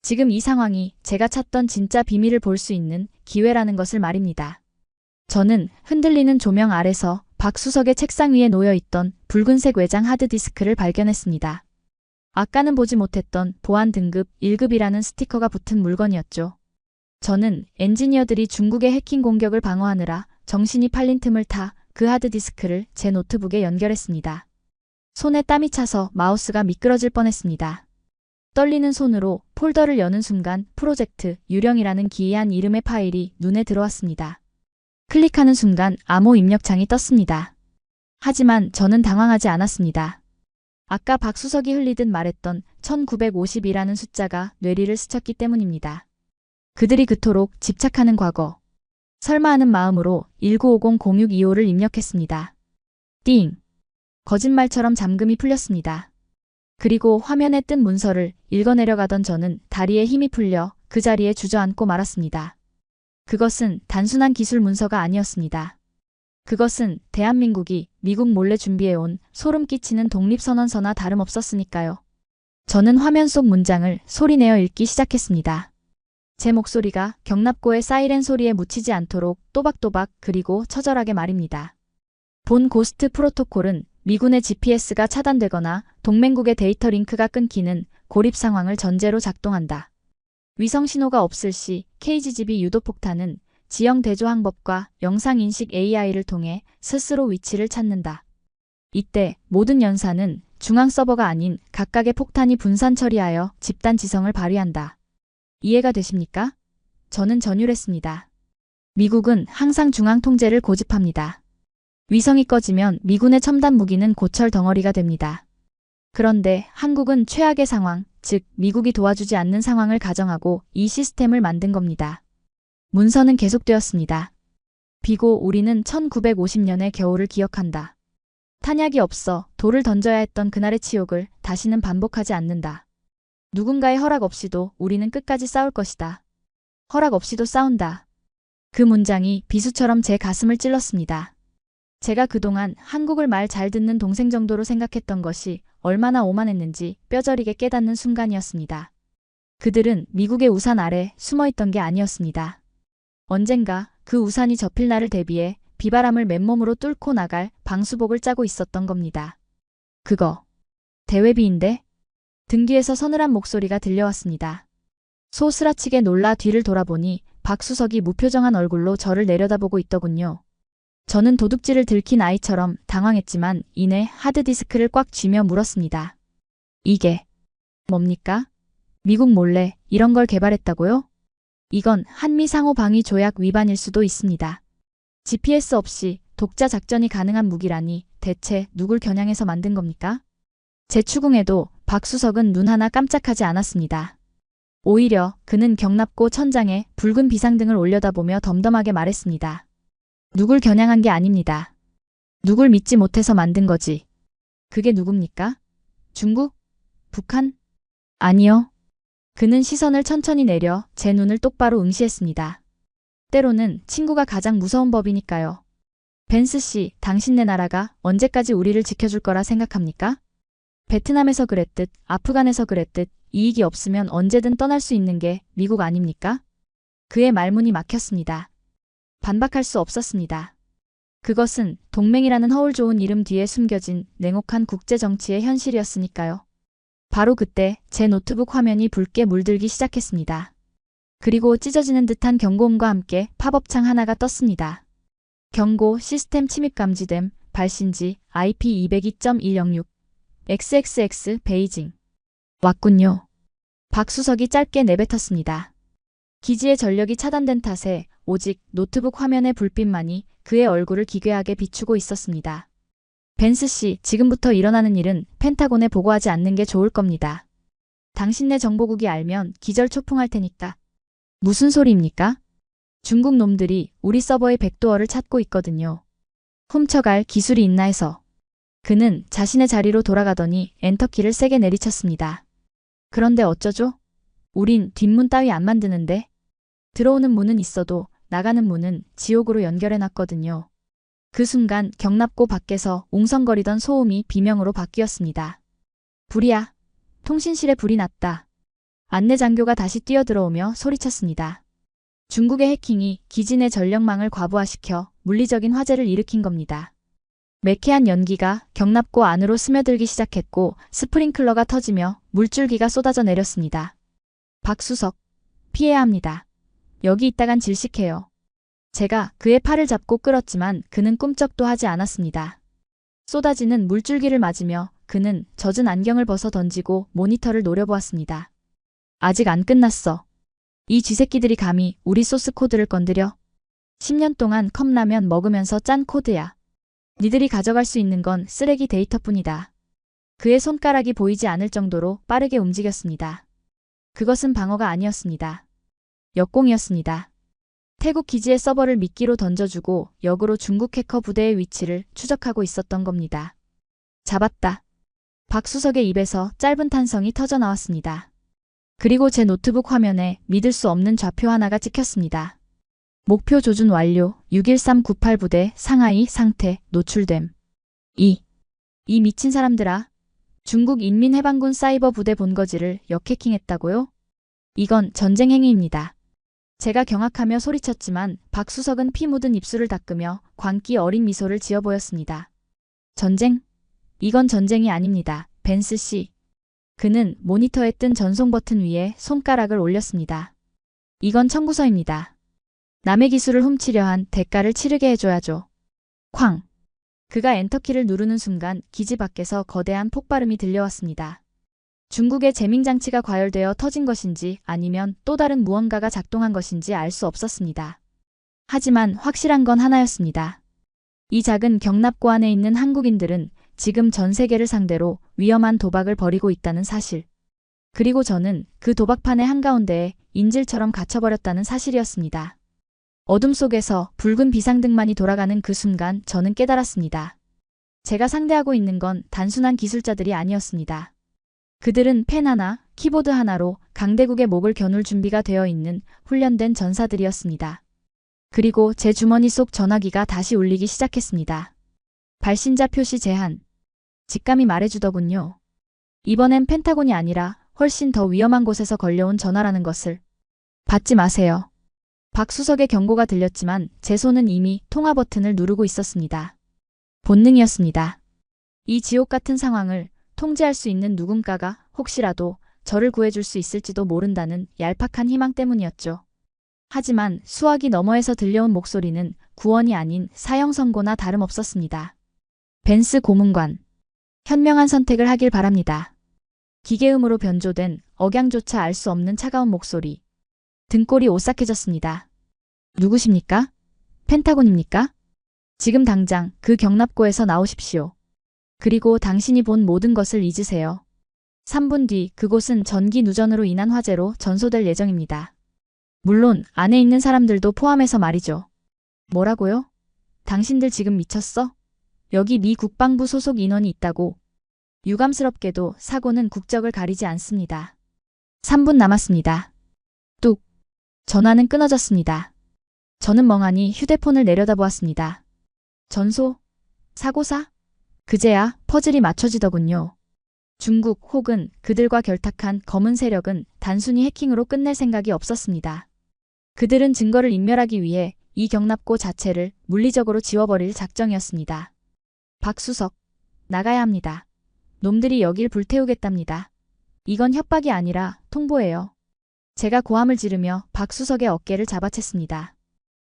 지금 이 상황이 제가 찾던 진짜 비밀을 볼 수 있는 기회라는 것을 말입니다. 저는 흔들리는 조명 아래서 박수석의 책상 위에 놓여있던 붉은색 외장 하드디스크를 발견했습니다. 아까는 보지 못했던 보안 등급 1급이라는 스티커가 붙은 물건이었죠. 저는 엔지니어들이 중국의 해킹 공격을 방어하느라 정신이 팔린 틈을 타 그 하드디스크를 제 노트북에 연결했습니다. 손에 땀이 차서 마우스가 미끄러질 뻔했습니다. 떨리는 손으로 폴더를 여는 순간 프로젝트 유령이라는 기이한 이름의 파일이 눈에 들어왔습니다. 클릭하는 순간 암호 입력창이 떴습니다. 하지만 저는 당황하지 않았습니다. 아까 박수석이 흘리듯 말했던 1950이라는 숫자가 뇌리를 스쳤기 때문입니다. 그들이 그토록 집착하는 과거. 설마 하는 마음으로 1950-0625를 입력했습니다. 띵! 거짓말처럼 잠금이 풀렸습니다. 그리고 화면에 뜬 문서를 읽어내려가던 저는 다리에 힘이 풀려 그 자리에 주저앉고 말았습니다. 그것은 단순한 기술 문서가 아니었습니다. 그것은 대한민국이 미국 몰래 준비해온 소름 끼치는 독립선언서나 다름없었으니까요. 저는 화면 속 문장을 소리내어 읽기 시작했습니다. 제 목소리가 경납고의 사이렌 소리에 묻히지 않도록 또박또박 그리고 처절하게 말입니다. 본 고스트 프로토콜은 미군의 GPS가 차단되거나 동맹국의 데이터 링크가 끊기는 고립 상황을 전제로 작동한다. 위성 신호가 없을 시 KGB 유도폭탄은 지형 대조 항법과 영상인식 AI를 통해 스스로 위치를 찾는다. 이때 모든 연사는 중앙 서버가 아닌 각각의 폭탄이 분산 처리하여 집단 지성을 발휘한다. 이해가 되십니까? 저는 전율했습니다. 미국은 항상 중앙 통제를 고집합니다. 위성이 꺼지면 미군의 첨단 무기는 고철 덩어리가 됩니다. 그런데 한국은 최악의 상황, 즉 미국이 도와주지 않는 상황을 가정하고 이 시스템을 만든 겁니다. 문서는 계속되었습니다. 비고 우리는 1950년의 겨울을 기억한다. 탄약이 없어 돌을 던져야 했던 그날의 치욕을 다시는 반복하지 않는다. 누군가의 허락 없이도 우리는 끝까지 싸울 것이다. 허락 없이도 싸운다. 그 문장이 비수처럼 제 가슴을 찔렀습니다. 제가 그동안 한국을 말 잘 듣는 동생 정도로 생각했던 것이 얼마나 오만했는지 뼈저리게 깨닫는 순간이었습니다. 그들은 미국의 우산 아래 숨어있던 게 아니었습니다. 언젠가 그 우산이 접힐 날을 대비해 비바람을 맨몸으로 뚫고 나갈 방수복을 짜고 있었던 겁니다. 그거 대회비인데? 등 뒤에서 서늘한 목소리가 들려왔습니다. 소스라치게 놀라 뒤를 돌아보니 박수석이 무표정한 얼굴로 저를 내려다보고 있더군요. 저는 도둑질을 들킨 아이처럼 당황했지만 이내 하드디스크를 꽉 쥐며 물었습니다. 이게 뭡니까? 미국 몰래 이런 걸 개발했다고요? 이건 한미 상호 방위 조약 위반일 수도 있습니다. GPS 없이 독자 작전이 가능한 무기라니 대체 누굴 겨냥해서 만든 겁니까? 제 추궁에도 박수석은 눈 하나 깜짝하지 않았습니다. 오히려 그는 경납고 천장에 붉은 비상등을 올려다보며 덤덤하게 말했습니다. 누굴 겨냥한 게 아닙니다. 누굴 믿지 못해서 만든 거지. 그게 누굽니까? 중국? 북한? 아니요. 그는 시선을 천천히 내려 제 눈을 똑바로 응시했습니다. 때로는 친구가 가장 무서운 법이니까요. 벤스 씨, 당신네 나라가 언제까지 우리를 지켜줄 거라 생각합니까? 베트남에서 그랬듯, 아프간에서 그랬듯, 이익이 없으면 언제든 떠날 수 있는 게 미국 아닙니까? 그의 말문이 막혔습니다. 반박할 수 없었습니다. 그것은 동맹이라는 허울 좋은 이름 뒤에 숨겨진 냉혹한 국제정치의 현실이었으니까요. 바로 그때 제 노트북 화면이 붉게 물들기 시작했습니다. 그리고 찢어지는 듯한 경고음과 함께 팝업창 하나가 떴습니다. 경고 시스템 침입 감지됨 발신지 IP202.106 XXX 베이징. 왔군요. 박수석이 짧게 내뱉었습니다. 기지의 전력이 차단된 탓에 오직 노트북 화면의 불빛만이 그의 얼굴을 기괴하게 비추고 있었습니다. 벤스 씨, 지금부터 일어나는 일은 펜타곤에 보고하지 않는 게 좋을 겁니다. 당신네 정보국이 알면 기절초풍할 테니까. 무슨 소리입니까? 중국 놈들이 우리 서버의 백도어를 찾고 있거든요. 훔쳐갈 기술이 있나 해서. 그는 자신의 자리로 돌아가더니 엔터키를 세게 내리쳤습니다. 그런데 어쩌죠? 우린 뒷문 따위 안 만드는데. 들어오는 문은 있어도 나가는 문은 지옥으로 연결해놨거든요. 그 순간 경납고 밖에서 웅성거리던 소음이 비명으로 바뀌었습니다. 불이야. 통신실에 불이 났다. 안내장교가 다시 뛰어들어오며 소리쳤습니다. 중국의 해킹이 기지 내 전력망을 과부하시켜 물리적인 화재를 일으킨 겁니다. 매캐한 연기가 경납고 안으로 스며들기 시작했고 스프링클러가 터지며 물줄기가 쏟아져 내렸습니다. 박수석, 피해야 합니다. 여기 있다간 질식해요. 제가 그의 팔을 잡고 끌었지만 그는 꿈쩍도 하지 않았습니다. 쏟아지는 물줄기를 맞으며 그는 젖은 안경을 벗어 던지고 모니터를 노려보았습니다. 아직 안 끝났어. 이 쥐새끼들이 감히 우리 소스 코드를 건드려? 10년 동안 컵라면 먹으면서 짠 코드야. 니들이 가져갈 수 있는 건 쓰레기 데이터뿐이다. 그의 손가락이 보이지 않을 정도로 빠르게 움직였습니다. 그것은 방어가 아니었습니다. 역공이었습니다. 태국 기지의 서버를 미끼로 던져주고 역으로 중국 해커 부대의 위치를 추적하고 있었던 겁니다. 잡았다. 박수석의 입에서 짧은 탄성이 터져 나왔습니다. 그리고 제 노트북 화면에 믿을 수 없는 좌표 하나가 찍혔습니다. 목표 조준 완료. 61398 부대 상하이 상태 노출됨. 이 미친 사람들아. 중국 인민해방군 사이버 부대 본거지를 역해킹했다고요? 이건 전쟁 행위입니다. 제가 경악하며 소리쳤지만 박수석은 피 묻은 입술을 닦으며 광기 어린 미소를 지어 보였습니다. 전쟁? 이건 전쟁이 아닙니다. 벤스 씨. 그는 모니터에 뜬 전송 버튼 위에 손가락을 올렸습니다. 이건 청구서입니다. 남의 기술을 훔치려 한 대가를 치르게 해줘야죠. 쾅! 그가 엔터키를 누르는 순간 기지 밖에서 거대한 폭발음이 들려왔습니다. 중국의 재밍장치가 과열되어 터진 것인지 아니면 또 다른 무언가가 작동한 것인지 알 수 없었습니다. 하지만 확실한 건 하나였습니다. 이 작은 경납고 안에 있는 한국인들은 지금 전 세계를 상대로 위험한 도박을 벌이고 있다는 사실. 그리고 저는 그 도박판의 한가운데에 인질처럼 갇혀버렸다는 사실이었습니다. 어둠 속에서 붉은 비상등만이 돌아가는 그 순간 저는 깨달았습니다. 제가 상대하고 있는 건 단순한 기술자들이 아니었습니다. 그들은 펜 하나, 키보드 하나로 강대국의 목을 겨눌 준비가 되어 있는 훈련된 전사들이었습니다. 그리고 제 주머니 속 전화기가 다시 울리기 시작했습니다. 발신자 표시 제한. 직감이 말해주더군요. 이번엔 펜타곤이 아니라 훨씬 더 위험한 곳에서 걸려온 전화라는 것을. 받지 마세요. 박수석의 경고가 들렸지만 제 손은 이미 통화 버튼을 누르고 있었습니다. 본능이었습니다. 이 지옥 같은 상황을 통제할 수 있는 누군가가 혹시라도 저를 구해줄 수 있을지도 모른다는 얄팍한 희망 때문이었죠. 하지만 수화기 너머에서 들려온 목소리는 구원이 아닌 사형 선고나 다름없었습니다. 벤스 고문관. 현명한 선택을 하길 바랍니다. 기계음으로 변조된 억양조차 알 수 없는 차가운 목소리. 등골이 오싹해졌습니다. 누구십니까? 펜타곤입니까? 지금 당장 그 경납고에서 나오십시오. 그리고 당신이 본 모든 것을 잊으세요. 3분 뒤 그곳은 전기 누전으로 인한 화재로 전소될 예정입니다. 물론 안에 있는 사람들도 포함해서 말이죠. 뭐라고요? 당신들 지금 미쳤어? 여기 미 국방부 소속 인원이 있다고. 유감스럽게도 사고는 국적을 가리지 않습니다. 3분 남았습니다. 뚝. 전화는 끊어졌습니다. 저는 멍하니 휴대폰을 내려다보았습니다. 전소? 사고사? 그제야 퍼즐이 맞춰지더군요. 중국 혹은 그들과 결탁한 검은 세력은 단순히 해킹으로 끝낼 생각이 없었습니다. 그들은 증거를 인멸하기 위해 이 경납고 자체를 물리적으로 지워버릴 작정이었습니다. 박수석, 나가야 합니다. 놈들이 여길 불태우겠답니다. 이건 협박이 아니라 통보예요. 제가 고함을 지르며 박수석의 어깨를 잡아챘습니다.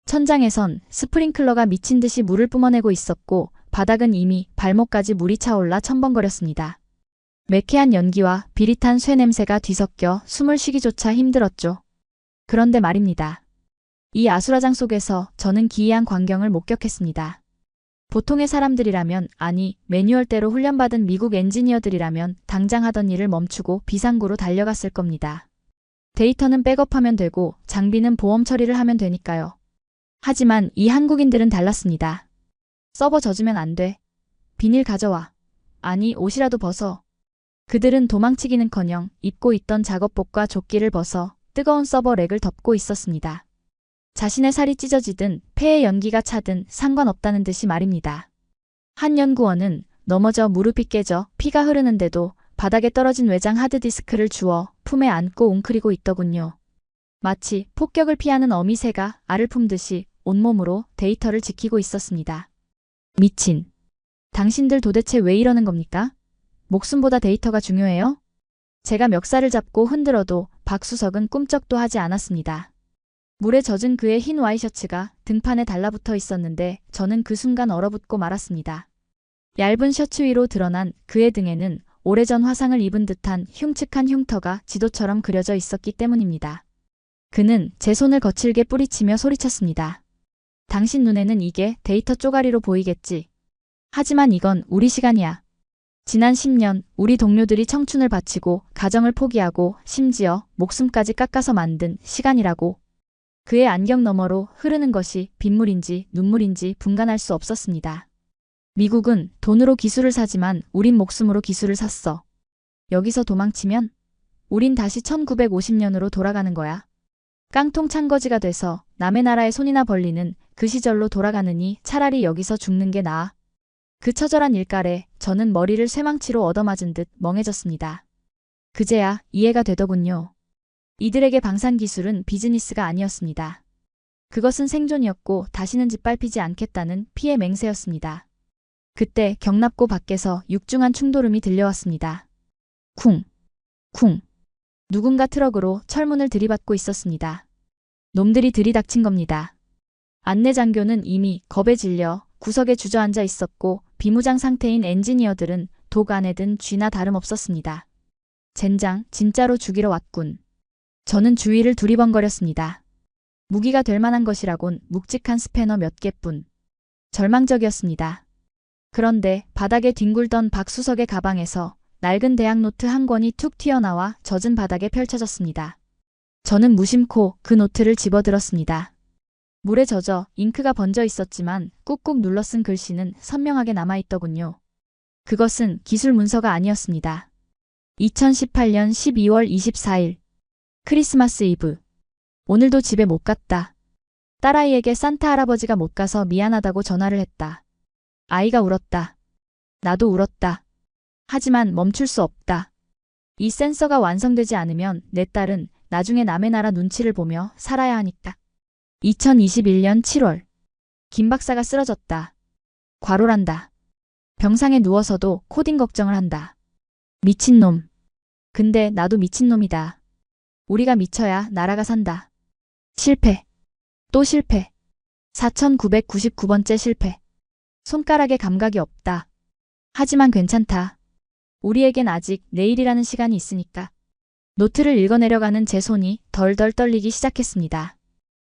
천장에선 스프링클러가 미친 듯이 물을 뿜어내고 있었고 바닥은 이미 발목까지 물이 차올라 첨벙거렸습니다. 매캐한 연기와 비릿한 쇠 냄새가 뒤섞여 숨을 쉬기조차 힘들었죠. 그런데 말입니다. 이 아수라장 속에서 저는 기이한 광경을 목격했습니다. 보통의 사람들이라면, 아니 매뉴얼대로 훈련받은 미국 엔지니어들이라면 당장 하던 일을 멈추고 비상구로 달려갔을 겁니다. 데이터는 백업하면 되고 장비는 보험 처리를 하면 되니까요. 하지만 이 한국인들은 달랐습니다. 서버 젖으면 안 돼. 비닐 가져와. 아니 옷이라도 벗어. 그들은 도망치기는커녕 입고 있던 작업복과 조끼를 벗어 뜨거운 서버 렉을 덮고 있었습니다. 자신의 살이 찢어지든 폐에 연기가 차든 상관없다는 듯이 말입니다. 한 연구원은 넘어져 무릎이 깨져 피가 흐르는데도 바닥에 떨어진 외장 하드디스크를 주워 품에 안고 웅크리고 있더군요. 마치 폭격을 피하는 어미새가 알을 품듯이 온몸으로 데이터를 지키고 있었습니다. 미친. 당신들 도대체 왜 이러는 겁니까? 목숨보다 데이터가 중요해요? 제가 멱살을 잡고 흔들어도 박수석은 꿈쩍도 하지 않았습니다. 물에 젖은 그의 흰 와이셔츠가 등판에 달라붙어 있었는데 저는 그 순간 얼어붙고 말았습니다. 얇은 셔츠 위로 드러난 그의 등에는 오래전 화상을 입은 듯한 흉측한 흉터가 지도처럼 그려져 있었기 때문입니다. 그는 제 손을 거칠게 뿌리치며 소리쳤습니다. 당신 눈에는 이게 데이터 쪼가리로 보이겠지. 하지만 이건 우리 시간이야. 지난 10년 우리 동료들이 청춘을 바치고 가정을 포기하고 심지어 목숨까지 깎아서 만든 시간이라고. 그의 안경 너머로 흐르는 것이 빗물인지 눈물인지 분간할 수 없었습니다. 미국은 돈으로 기술을 사지만 우린 목숨으로 기술을 샀어. 여기서 도망치면 우린 다시 1950년으로 돌아가는 거야. 깡통 찬거지가 돼서 남의 나라에 손이나 벌리는 그 시절로 돌아가느니 차라리 여기서 죽는 게 나아. 그 처절한 일깔에 저는 머리를 쇠망치로 얻어맞은 듯 멍해졌습니다. 그제야 이해가 되더군요. 이들에게 방산기술은 비즈니스가 아니었습니다. 그것은 생존이었고 다시는 짓밟히지 않겠다는 피해 맹세였습니다. 그때 경납고 밖에서 육중한 충돌음이 들려왔습니다. 쿵, 쿵. 누군가 트럭으로 철문을 들이받고 있었습니다. 놈들이 들이닥친 겁니다. 안내장교는 이미 겁에 질려 구석에 주저앉아 있었고 비무장 상태인 엔지니어들은 독 안에 든 쥐나 다름없었습니다. 젠장, 진짜로 죽이러 왔군. 저는 주위를 두리번거렸습니다. 무기가 될 만한 것이라곤 묵직한 스패너 몇 개뿐. 절망적이었습니다. 그런데 바닥에 뒹굴던 박수석의 가방에서 낡은 대학노트 한 권이 툭 튀어나와 젖은 바닥에 펼쳐졌습니다. 저는 무심코 그 노트를 집어들었습니다. 물에 젖어 잉크가 번져 있었지만 꾹꾹 눌러 쓴 글씨는 선명하게 남아있더군요. 그것은 기술 문서가 아니었습니다. 2018년 12월 24일 크리스마스 이브. 오늘도 집에 못 갔다. 딸아이에게 산타 할아버지가 못 가서 미안하다고 전화를 했다. 아이가 울었다. 나도 울었다. 하지만 멈출 수 없다. 이 센서가 완성되지 않으면 내 딸은 나중에 남의 나라 눈치를 보며 살아야 하니까. 2021년 7월. 김 박사가 쓰러졌다. 과로란다. 병상에 누워서도 코딩 걱정을 한다. 미친놈. 근데 나도 미친놈이다. 우리가 미쳐야 나라가 산다. 실패. 또 실패. 4999번째 실패. 손가락에 감각이 없다. 하지만 괜찮다. 우리에겐 아직 내일이라는 시간이 있으니까. 노트를 읽어내려가는 제 손이 덜덜 떨리기 시작했습니다.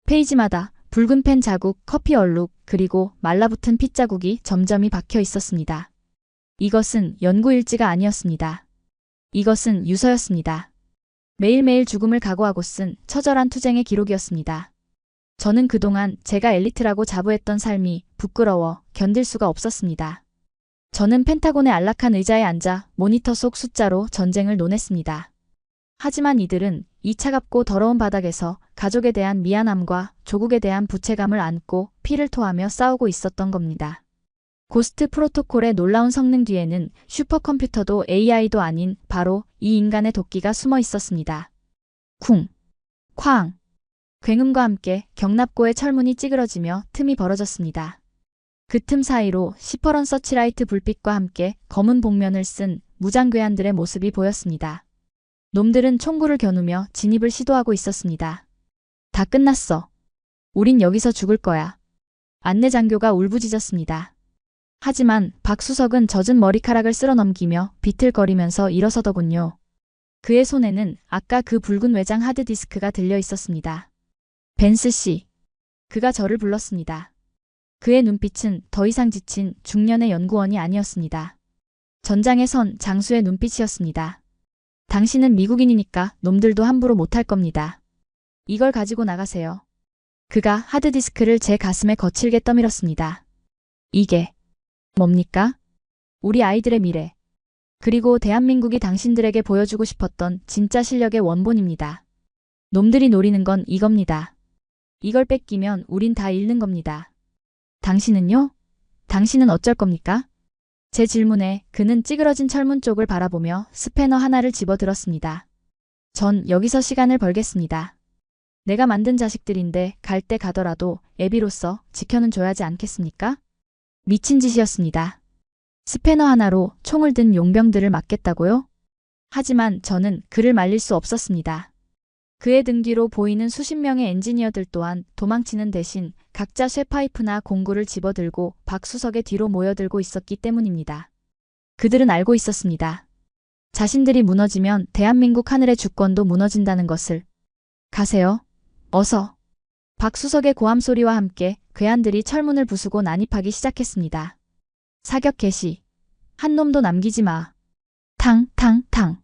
페이지마다 붉은 펜 자국, 커피 얼룩, 그리고 말라붙은 핏자국이 점점이 박혀 있었습니다. 이것은 연구 일지가 아니었습니다. 이것은 유서였습니다. 매일매일 죽음을 각오하고 쓴 처절한 투쟁의 기록이었습니다. 저는 그동안 제가 엘리트라고 자부했던 삶이 부끄러워 견딜 수가 없었습니다. 저는 펜타곤의 안락한 의자에 앉아 모니터 속 숫자로 전쟁을 논했습니다. 하지만 이들은 이 차갑고 더러운 바닥에서 가족에 대한 미안함과 조국에 대한 부채감을 안고 피를 토하며 싸우고 있었던 겁니다. 고스트 프로토콜의 놀라운 성능 뒤에는 슈퍼컴퓨터도 AI도 아닌 바로 이 인간의 도끼가 숨어 있었습니다. 쿵, 쾅, 굉음과 함께 경납고의 철문이 찌그러지며 틈이 벌어졌습니다. 그 틈 사이로 시퍼런 서치라이트 불빛과 함께 검은 복면을 쓴 무장괴한들의 모습이 보였습니다. 놈들은 총구를 겨누며 진입을 시도하고 있었습니다. 다 끝났어. 우린 여기서 죽을 거야. 안내장교가 울부짖었습니다. 하지만 박수석은 젖은 머리카락을 쓸어넘기며 비틀거리면서 일어서더군요. 그의 손에는 아까 그 붉은 외장 하드디스크가 들려 있었습니다. 벤스 씨. 그가 저를 불렀습니다. 그의 눈빛은 더 이상 지친 중년의 연구원이 아니었습니다. 전장에 선 장수의 눈빛이었습니다. 당신은 미국인이니까 놈들도 함부로 못할 겁니다. 이걸 가지고 나가세요. 그가 하드디스크를 제 가슴에 거칠게 떠밀었습니다. 이게 뭡니까? 우리 아이들의 미래. 그리고 대한민국이 당신들에게 보여주고 싶었던 진짜 실력의 원본입니다. 놈들이 노리는 건 이겁니다. 이걸 뺏기면 우린 다 잃는 겁니다. 당신은요? 당신은 어쩔 겁니까? 제 질문에 그는 찌그러진 철문 쪽을 바라보며 스패너 하나를 집어들었습니다. 전 여기서 시간을 벌겠습니다. 내가 만든 자식들인데 갈 때 가더라도 애비로서 지켜는 줘야지 않겠습니까? 미친 짓이었습니다. 스패너 하나로 총을 든 용병들을 막겠다고요? 하지만 저는 그를 말릴 수 없었습니다. 그의 등 뒤로 보이는 수십 명의 엔지니어들 또한 도망치는 대신 각자 쇠파이프나 공구를 집어들고 박수석의 뒤로 모여들고 있었기 때문입니다. 그들은 알고 있었습니다. 자신들이 무너지면 대한민국 하늘의 주권도 무너진다는 것을. 가세요. 어서. 박수석의 고함 소리와 함께 괴한들이 철문을 부수고 난입하기 시작했습니다. 사격 개시. 한 놈도 남기지 마. 탕, 탕, 탕.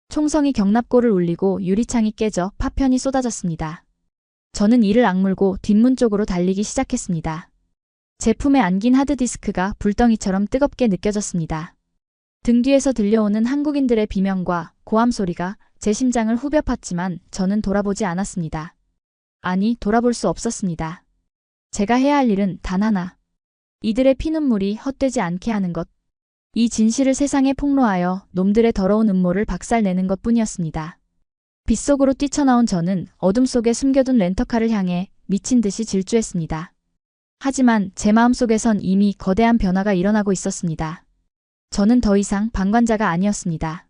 총성이 경납고를 울리고 유리창이 깨져 파편이 쏟아졌습니다. 저는 이를 악물고 뒷문 쪽으로 달리기 시작했습니다. 제 품에 안긴 하드디스크가 불덩이처럼 뜨겁게 느껴졌습니다. 등 뒤에서 들려오는 한국인들의 비명과 고함 소리가 제 심장을 후벼 팠지만 저는 돌아보지 않았습니다. 아니, 돌아볼 수 없었습니다. 제가 해야 할 일은 단 하나. 이들의 피눈물이 헛되지 않게 하는 것. 이 진실을 세상에 폭로하여 놈들의 더러운 음모를 박살내는 것뿐이었습니다. 빗속으로 뛰쳐나온 저는 어둠 속에 숨겨둔 렌터카를 향해 미친 듯이 질주했습니다. 하지만 제 마음속에선 이미 거대한 변화가 일어나고 있었습니다. 저는 더 이상 방관자가 아니었습니다.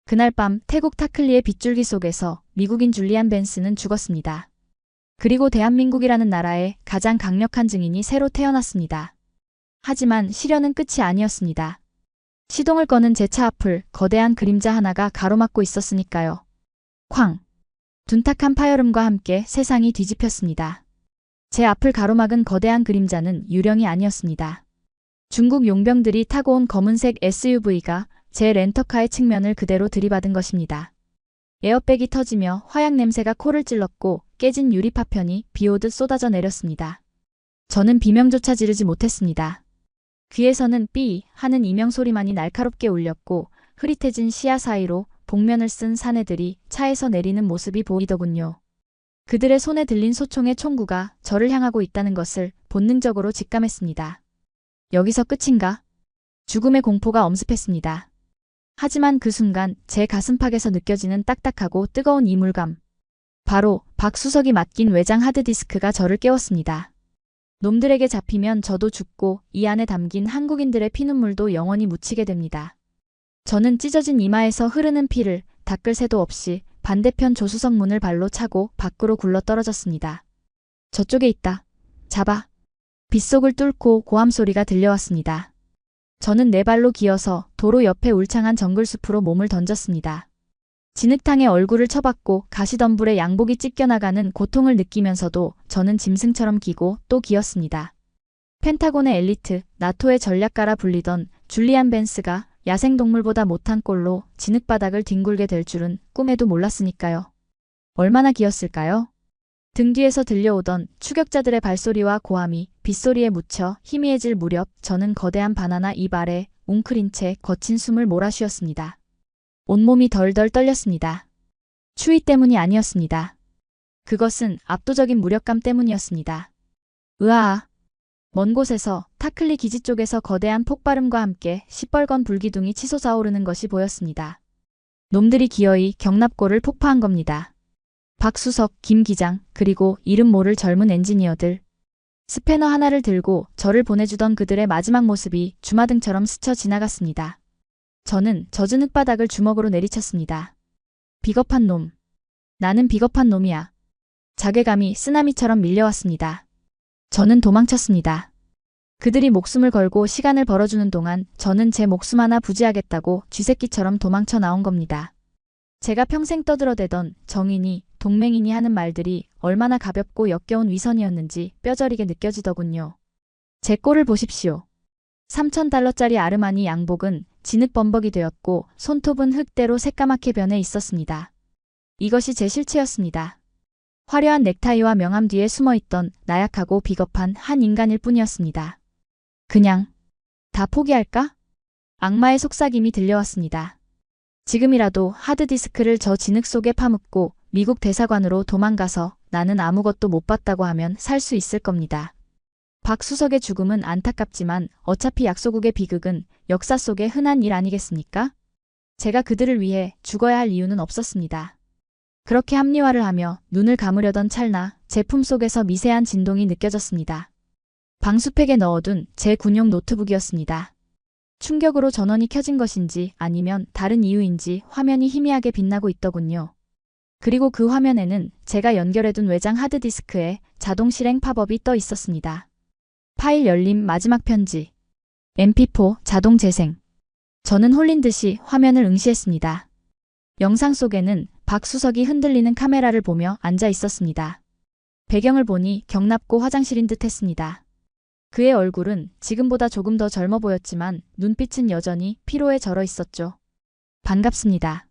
그날 밤 태국 타클리의 빗줄기 속에서 미국인 줄리안 벤스는 죽었습니다. 그리고 대한민국이라는 나라의 가장 강력한 증인이 새로 태어났습니다. 하지만 시련은 끝이 아니었습니다. 시동을 거는 제 차 앞을 거대한 그림자 하나가 가로막고 있었으니까요. 쾅! 둔탁한 파열음과 함께 세상이 뒤집혔습니다. 제 앞을 가로막은 거대한 그림자는 유령이 아니었습니다. 중국 용병들이 타고 온 검은색 SUV가 제 렌터카의 측면을 그대로 들이받은 것입니다. 에어백이 터지며 화약 냄새가 코를 찔렀고 깨진 유리 파편이 비오듯 쏟아져 내렸습니다. 저는 비명조차 지르지 못했습니다. 귀에서는 삐 하는 이명소리만이 날카롭게 울렸고 흐릿해진 시야 사이로 복면을 쓴 사내들이 차에서 내리는 모습이 보이더군요. 그들의 손에 들린 소총의 총구가 저를 향하고 있다는 것을 본능적으로 직감했습니다. 여기서 끝인가? 죽음의 공포가 엄습했습니다. 하지만 그 순간 제 가슴팍에서 느껴지는 딱딱하고 뜨거운 이물감. 바로 박수석이 맡긴 외장 하드디스크가 저를 깨웠습니다. 놈들에게 잡히면 저도 죽고 이 안에 담긴 한국인들의 피눈물도 영원히 묻히게 됩니다. 저는 찢어진 이마에서 흐르는 피를 닦을 새도 없이 반대편 조수석 문을 발로 차고 밖으로 굴러 떨어졌습니다. 저쪽에 있다. 잡아. 빗속을 뚫고 고함 소리가 들려왔습니다. 저는 네 발로 기어서 도로 옆에 울창한 정글숲으로 몸을 던졌습니다. 진흙탕에 얼굴을 쳐박고 가시덤불에 양복이 찢겨나가는 고통을 느끼면서도 저는 짐승처럼 기고 또 기었습니다. 펜타곤의 엘리트, 나토의 전략가라 불리던 줄리안 벤스가 야생동물보다 못한 꼴로 진흙바닥을 뒹굴게 될 줄은 꿈에도 몰랐으니까요. 얼마나 기었을까요? 등 뒤에서 들려오던 추격자들의 발소리와 고함이 빗소리에 묻혀 희미해질 무렵 저는 거대한 바나나 잎 아래 웅크린 채 거친 숨을 몰아쉬었습니다. 온몸이 덜덜 떨렸습니다. 추위 때문이 아니었습니다. 그것은 압도적인 무력감 때문이었습니다. 으아! 먼 곳에서 타클리 기지 쪽에서 거대한 폭발음과 함께 시뻘건 불기둥이 치솟아오르는 것이 보였습니다. 놈들이 기어이 경납고를 폭파한 겁니다. 박수석, 김 기장, 그리고 이름 모를 젊은 엔지니어들. 스패너 하나를 들고 저를 보내주던 그들의 마지막 모습이 주마등처럼 스쳐 지나갔습니다. 저는 젖은 흙바닥을 주먹으로 내리쳤습니다. 비겁한 놈. 나는 비겁한 놈이야. 자괴감이 쓰나미처럼 밀려왔습니다. 저는 도망쳤습니다. 그들이 목숨을 걸고 시간을 벌어주는 동안 저는 제 목숨 하나 부지하겠다고 쥐새끼처럼 도망쳐 나온 겁니다. 제가 평생 떠들어대던 정인이, 동맹이니 하는 말들이 얼마나 가볍고 역겨운 위선이었는지 뼈저리게 느껴지더군요. 제 꼴을 보십시오. $3,000짜리 아르마니 양복은 진흙범벅이 되었고 손톱은 흙대로 새까맣게 변해 있었습니다. 이것이 제 실체였습니다. 화려한 넥타이와 명함 뒤에 숨어있던 나약하고 비겁한 한 인간일 뿐이었습니다. 그냥 다 포기할까? 악마의 속삭임이 들려왔습니다. 지금이라도 하드디스크를 저 진흙 속에 파묻고 미국 대사관으로 도망가서 나는 아무것도 못 봤다고 하면 살 수 있을 겁니다. 박수석의 죽음은 안타깝지만 어차피 약소국의 비극은 역사 속의 흔한 일 아니겠습니까? 제가 그들을 위해 죽어야 할 이유는 없었습니다. 그렇게 합리화를 하며 눈을 감으려던 찰나 제 품속에서 미세한 진동이 느껴졌습니다. 방수팩에 넣어둔 제 군용 노트북이었습니다. 충격으로 전원이 켜진 것인지 아니면 다른 이유인지 화면이 희미하게 빛나고 있더군요. 그리고 그 화면에는 제가 연결해둔 외장 하드디스크에 자동 실행 팝업이 떠 있었습니다. 파일 열림 마지막 편지. mp4 자동 재생. 저는 홀린 듯이 화면을 응시했습니다. 영상 속에는 박수석이 흔들리는 카메라를 보며 앉아 있었습니다. 배경을 보니 경납고 화장실인 듯 했습니다. 그의 얼굴은 지금보다 조금 더 젊어 보였지만 눈빛은 여전히 피로에 절어 있었죠. 반갑습니다.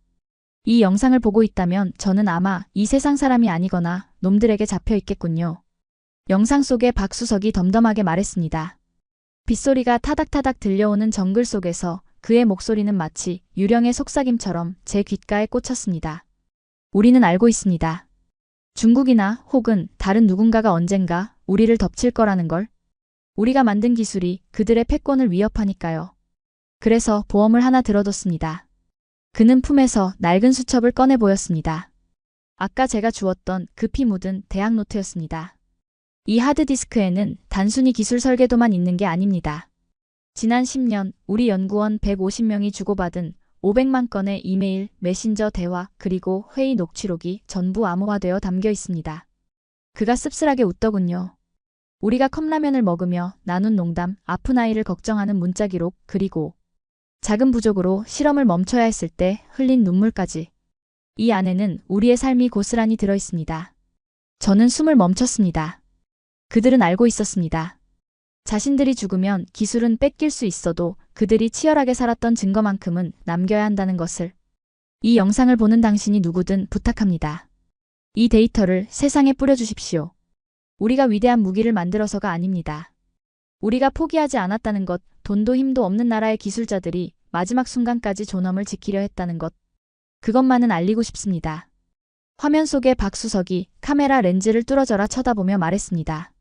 이 영상을 보고 있다면 저는 아마 이 세상 사람이 아니거나 놈들에게 잡혀 있겠군요. 영상 속에 박수석이 덤덤하게 말했습니다. 빗소리가 타닥타닥 들려오는 정글 속에서 그의 목소리는 마치 유령의 속삭임처럼 제 귓가에 꽂혔습니다. 우리는 알고 있습니다. 중국이나 혹은 다른 누군가가 언젠가 우리를 덮칠 거라는 걸. 우리가 만든 기술이 그들의 패권을 위협하니까요. 그래서 보험을 하나 들어뒀습니다. 그는 품에서 낡은 수첩을 꺼내 보였습니다. 아까 제가 주었던 급히 묻은 대학 노트였습니다. 이 하드디스크에는 단순히 기술 설계도만 있는 게 아닙니다. 지난 10년 우리 연구원 150명이 주고받은 500만 건의 이메일, 메신저 대화, 그리고 회의 녹취록이 전부 암호화되어 담겨 있습니다. 그가 씁쓸하게 웃더군요. 우리가 컵라면을 먹으며 나눈 농담, 아픈 아이를 걱정하는 문자 기록, 그리고 작은 부족으로 실험을 멈춰야 했을 때 흘린 눈물까지. 이 안에는 우리의 삶이 고스란히 들어 있습니다. 저는 숨을 멈췄습니다. 그들은 알고 있었습니다. 자신들이 죽으면 기술은 뺏길 수 있어도 그들이 치열하게 살았던 증거만큼은 남겨야 한다는 것을. 이 영상을 보는 당신이 누구든 부탁합니다. 이 데이터를 세상에 뿌려주십시오. 우리가 위대한 무기를 만들어서가 아닙니다. 우리가 포기하지 않았다는 것, 돈도 힘도 없는 나라의 기술자들이 마지막 순간까지 존엄을 지키려 했다는 것. 그것만은 알리고 싶습니다. 화면 속의 박수석이 카메라 렌즈를 뚫어져라 쳐다보며 말했습니다.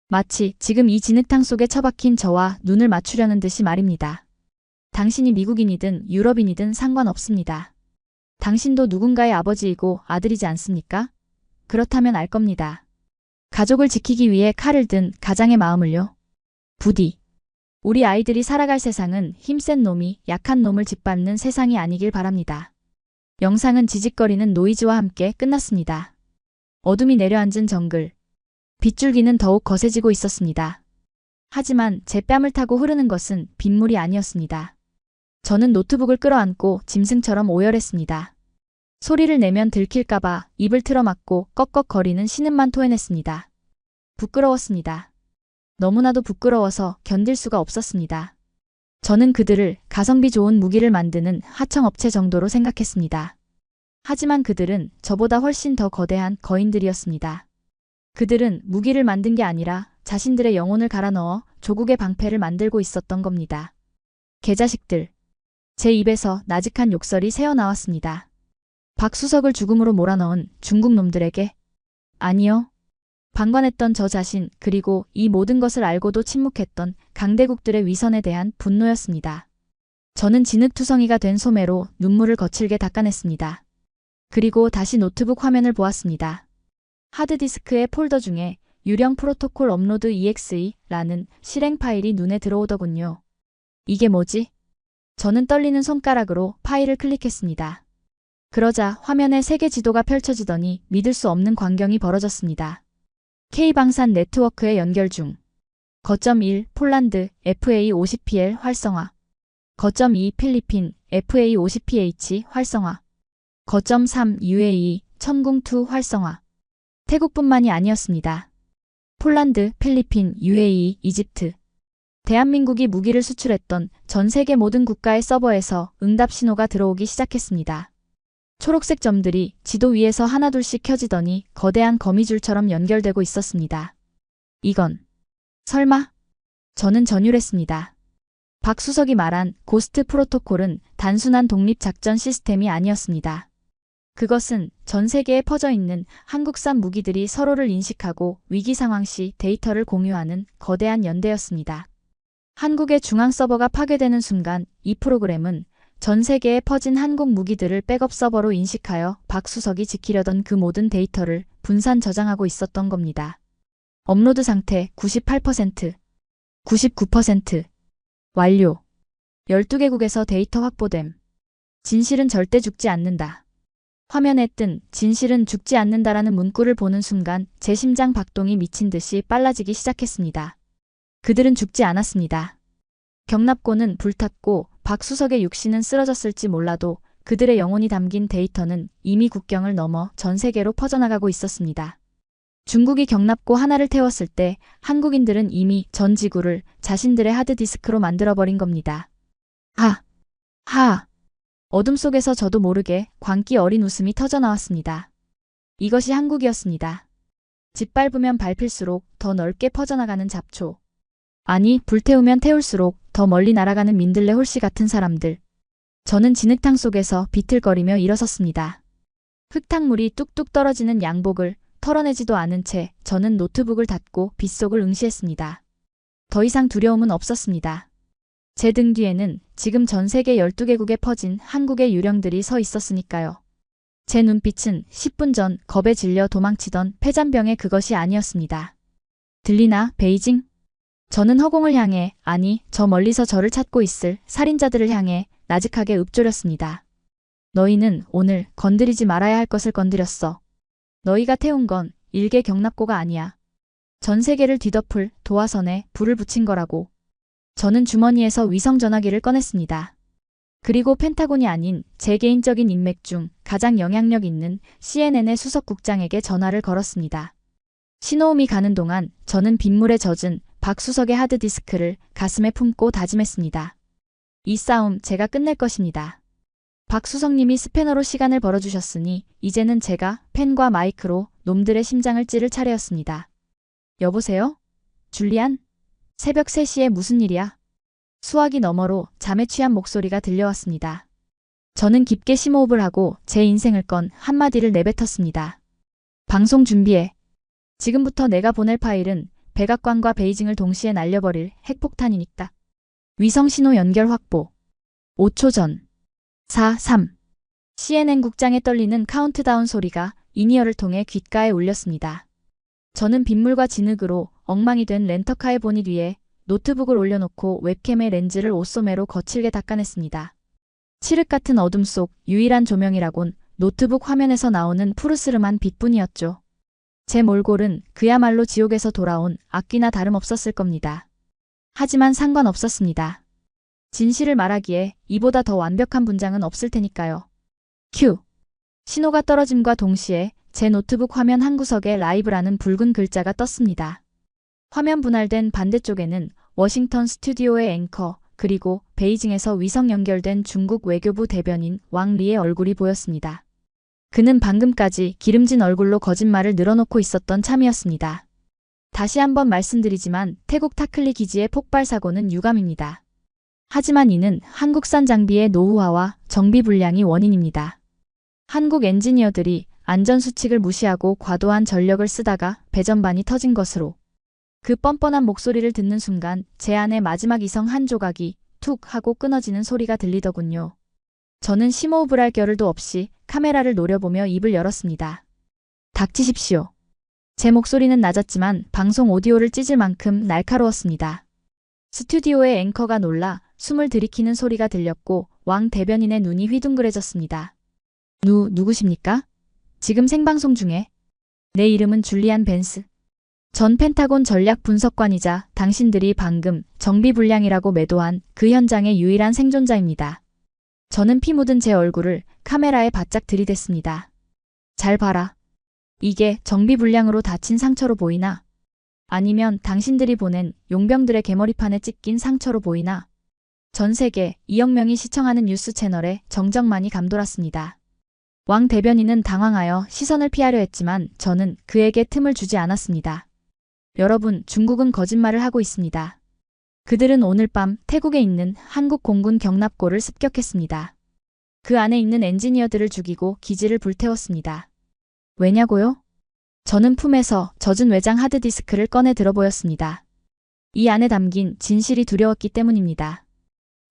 마치 지금 이 진흙탕 속에 처박힌 저와 눈을 맞추려는 듯이 말입니다. 당신이 미국인이든 유럽인이든 상관없습니다. 당신도 누군가의 아버지이고 아들이지 않습니까? 그렇다면 알 겁니다. 가족을 지키기 위해 칼을 든 가장의 마음을요. 부디. 우리 아이들이 살아갈 세상은 힘센 놈이 약한 놈을 짓밟는 세상이 아니길 바랍니다. 영상은 지직거리는 노이즈와 함께 끝났습니다. 어둠이 내려앉은 정글. 빗줄기는 더욱 거세지고 있었습니다. 하지만 제 뺨을 타고 흐르는 것은 빗물이 아니었습니다. 저는 노트북을 끌어안고 짐승처럼 오열했습니다. 소리를 내면 들킬까봐 입을 틀어막고 꺽꺽거리는 신음만 토해냈습니다. 부끄러웠습니다. 너무나도 부끄러워서 견딜 수가 없었습니다. 저는 그들을 가성비 좋은 무기를 만드는 하청업체 정도로 생각했습니다. 하지만 그들은 저보다 훨씬 더 거대한 거인들이었습니다. 그들은 무기를 만든 게 아니라 자신들의 영혼을 갈아 넣어 조국의 방패를 만들고 있었던 겁니다. 개자식들. 제 입에서 나직한 욕설이 새어나왔습니다. 박수석을 죽음으로 몰아넣은 중국 놈들에게? 아니요. 방관했던 저 자신, 그리고 이 모든 것을 알고도 침묵했던 강대국들의 위선에 대한 분노였습니다. 저는 진흙투성이가 된 소매로 눈물을 거칠게 닦아냈습니다. 그리고 다시 노트북 화면을 보았습니다. 하드디스크의 폴더 중에 유령 프로토콜 업로드 EXE라는 실행 파일이 눈에 들어오더군요. 이게 뭐지? 저는 떨리는 손가락으로 파일을 클릭했습니다. 그러자 화면에 세계 지도가 펼쳐지더니 믿을 수 없는 광경이 벌어졌습니다. K방산 네트워크에 연결 중. 거점 1 폴란드 FA50PL 활성화. 거점 2 필리핀 FA50PH 활성화. 거점 3 UAE 천궁2 활성화. 태국뿐만이 아니었습니다. 폴란드, 필리핀, UAE, 이집트. 대한민국이 무기를 수출했던 전 세계 모든 국가의 서버에서 응답 신호가 들어오기 시작했습니다. 초록색 점들이 지도 위에서 하나둘씩 켜지더니 거대한 거미줄처럼 연결되고 있었습니다. 이건 설마? 저는 전율했습니다. 박수석이 말한 고스트 프로토콜은 단순한 독립작전 시스템이 아니었습니다. 그것은 전 세계에 퍼져 있는 한국산 무기들이 서로를 인식하고 위기 상황 시 데이터를 공유하는 거대한 연대였습니다. 한국의 중앙 서버가 파괴되는 순간 이 프로그램은 전 세계에 퍼진 한국 무기들을 백업 서버로 인식하여 박수석이 지키려던 그 모든 데이터를 분산 저장하고 있었던 겁니다. 업로드 상태 98%, 99%. 완료. 12개국에서 데이터 확보됨. 진실은 절대 죽지 않는다. 화면에 뜬 진실은 죽지 않는다라는 문구를 보는 순간 제 심장 박동이 미친 듯이 빨라지기 시작했습니다. 그들은 죽지 않았습니다. 경납고는 불탔고 박수석의 육신은 쓰러졌을지 몰라도 그들의 영혼이 담긴 데이터는 이미 국경을 넘어 전 세계로 퍼져나가고 있었습니다. 중국이 경납고 하나를 태웠을 때 한국인들은 이미 전 지구를 자신들의 하드디스크로 만들어버린 겁니다. 하. 어둠 속에서 저도 모르게 광기 어린 웃음이 터져나왔습니다. 이것이 한국이었습니다. 짓밟으면 밟힐수록 더 넓게 퍼져나가는 잡초. 아니, 불태우면 태울수록 더 멀리 날아가는 민들레 홀씨 같은 사람들. 저는 진흙탕 속에서 비틀거리며 일어섰습니다. 흙탕물이 뚝뚝 떨어지는 양복을 털어내지도 않은 채 저는 노트북을 닫고 빗속을 응시했습니다. 더 이상 두려움은 없었습니다. 제 등 뒤에는 지금 전 세계 12개국에 퍼진 한국의 유령들이 서 있었으니까요. 제 눈빛은 10분 전 겁에 질려 도망치던 폐잔병의 그것이 아니었습니다. 들리나, 베이징? 저는 허공을 향해, 아니, 저 멀리서 저를 찾고 있을 살인자들을 향해 나직하게 읊조렸습니다. 너희는 오늘 건드리지 말아야 할 것을 건드렸어. 너희가 태운 건 일개 경납고가 아니야. 전 세계를 뒤덮을 도화선에 불을 붙인 거라고. 저는 주머니에서 위성 전화기를 꺼냈습니다. 그리고 펜타곤이 아닌 제 개인적인 인맥 중 가장 영향력 있는 CNN의 수석국장에게 전화를 걸었습니다. 신호음이 가는 동안 저는 빗물에 젖은 박수석의 하드디스크를 가슴에 품고 다짐했습니다. 이 싸움 제가 끝낼 것입니다. 박수석님이 스패너로 시간을 벌어주셨으니 이제는 제가 펜과 마이크로 놈들의 심장을 찌를 차례였습니다. 여보세요? 줄리안? 새벽 3시에 무슨 일이야? 수화기 너머로 잠에 취한 목소리가 들려왔습니다. 저는 깊게 심호흡을 하고 제 인생을 건 한마디를 내뱉었습니다. 방송 준비해. 지금부터 내가 보낼 파일은 백악관과 베이징을 동시에 날려버릴 핵폭탄이니까. 위성신호 연결 확보. 5초 전. 4, 3. CNN 국장의 떨리는 카운트다운 소리가 인이어를 통해 귓가에 울렸습니다. 저는 빗물과 진흙으로 엉망이 된 렌터카의 보닛 위에 노트북을 올려놓고 웹캠의 렌즈를 옷소매로 거칠게 닦아냈습니다. 칠흑 같은 어둠 속 유일한 조명이라곤 노트북 화면에서 나오는 푸르스름한 빛뿐이었죠. 제 몰골은 그야말로 지옥에서 돌아온 악귀나 다름없었을 겁니다. 하지만 상관없었습니다. 진실을 말하기에 이보다 더 완벽한 분장은 없을 테니까요. 큐. 신호가 떨어짐과 동시에 제 노트북 화면 한 구석에 라이브라는 붉은 글자가 떴습니다. 화면 분할된 반대쪽에는 워싱턴 스튜디오의 앵커, 그리고 베이징에서 위성 연결된 중국 외교부 대변인 왕 리의 얼굴이 보였습니다. 그는 방금까지 기름진 얼굴로 거짓말을 늘어놓고 있었던 참이었습니다. 다시 한번 말씀드리지만 태국 타클리 기지의 폭발 사고는 유감입니다. 하지만 이는 한국산 장비의 노후화와 정비 불량이 원인입니다. 한국 엔지니어들이 안전수칙을 무시하고 과도한 전력을 쓰다가 배전반이 터진 것으로. 그 뻔뻔한 목소리를 듣는 순간 제 안의 마지막 이성 한 조각이 툭 하고 끊어지는 소리가 들리더군요. 저는 심호흡을 할 겨를도 없이 카메라를 노려보며 입을 열었습니다. 닥치십시오. 제 목소리는 낮았지만 방송 오디오를 찢을 만큼 날카로웠습니다. 스튜디오의 앵커가 놀라 숨을 들이키는 소리가 들렸고 왕 대변인의 눈이 휘둥그레졌습니다. 누구십니까? 지금 생방송 중에. 내 이름은 줄리안 벤스. 전 펜타곤 전략 분석관이자 당신들이 방금 정비불량이라고 매도한 그 현장의 유일한 생존자입니다. 저는 피 묻은 제 얼굴을 카메라에 바짝 들이댔습니다. 잘 봐라. 이게 정비불량으로 다친 상처로 보이나? 아니면 당신들이 보낸 용병들의 개머리판에 찢긴 상처로 보이나? 전 세계 2억 명이 시청하는 뉴스 채널에 정적만이 감돌았습니다. 왕 대변인은 당황하여 시선을 피하려 했지만 저는 그에게 틈을 주지 않았습니다. 여러분, 중국은 거짓말을 하고 있습니다. 그들은 오늘 밤 태국에 있는 한국 공군 경납고를 습격했습니다. 그 안에 있는 엔지니어들을 죽이고 기지를 불태웠습니다. 왜냐고요? 저는 품에서 젖은 외장 하드디스크를 꺼내 들어보였습니다. 이 안에 담긴 진실이 두려웠기 때문입니다.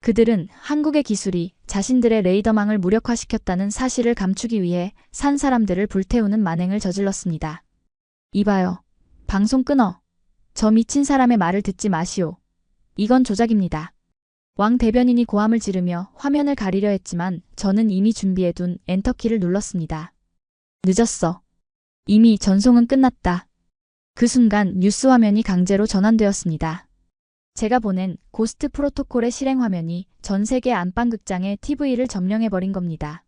그들은 한국의 기술이 자신들의 레이더망을 무력화시켰다는 사실을 감추기 위해 산 사람들을 불태우는 만행을 저질렀습니다. 이봐요. 방송 끊어. 저 미친 사람의 말을 듣지 마시오. 이건 조작입니다. 왕 대변인이 고함을 지르며 화면을 가리려 했지만 저는 이미 준비해둔 엔터키를 눌렀습니다. 늦었어. 이미 전송은 끝났다. 그 순간 뉴스 화면이 강제로 전환되었습니다. 제가 보낸 고스트 프로토콜의 실행 화면이 전 세계 안방극장의 TV를 점령해버린 겁니다.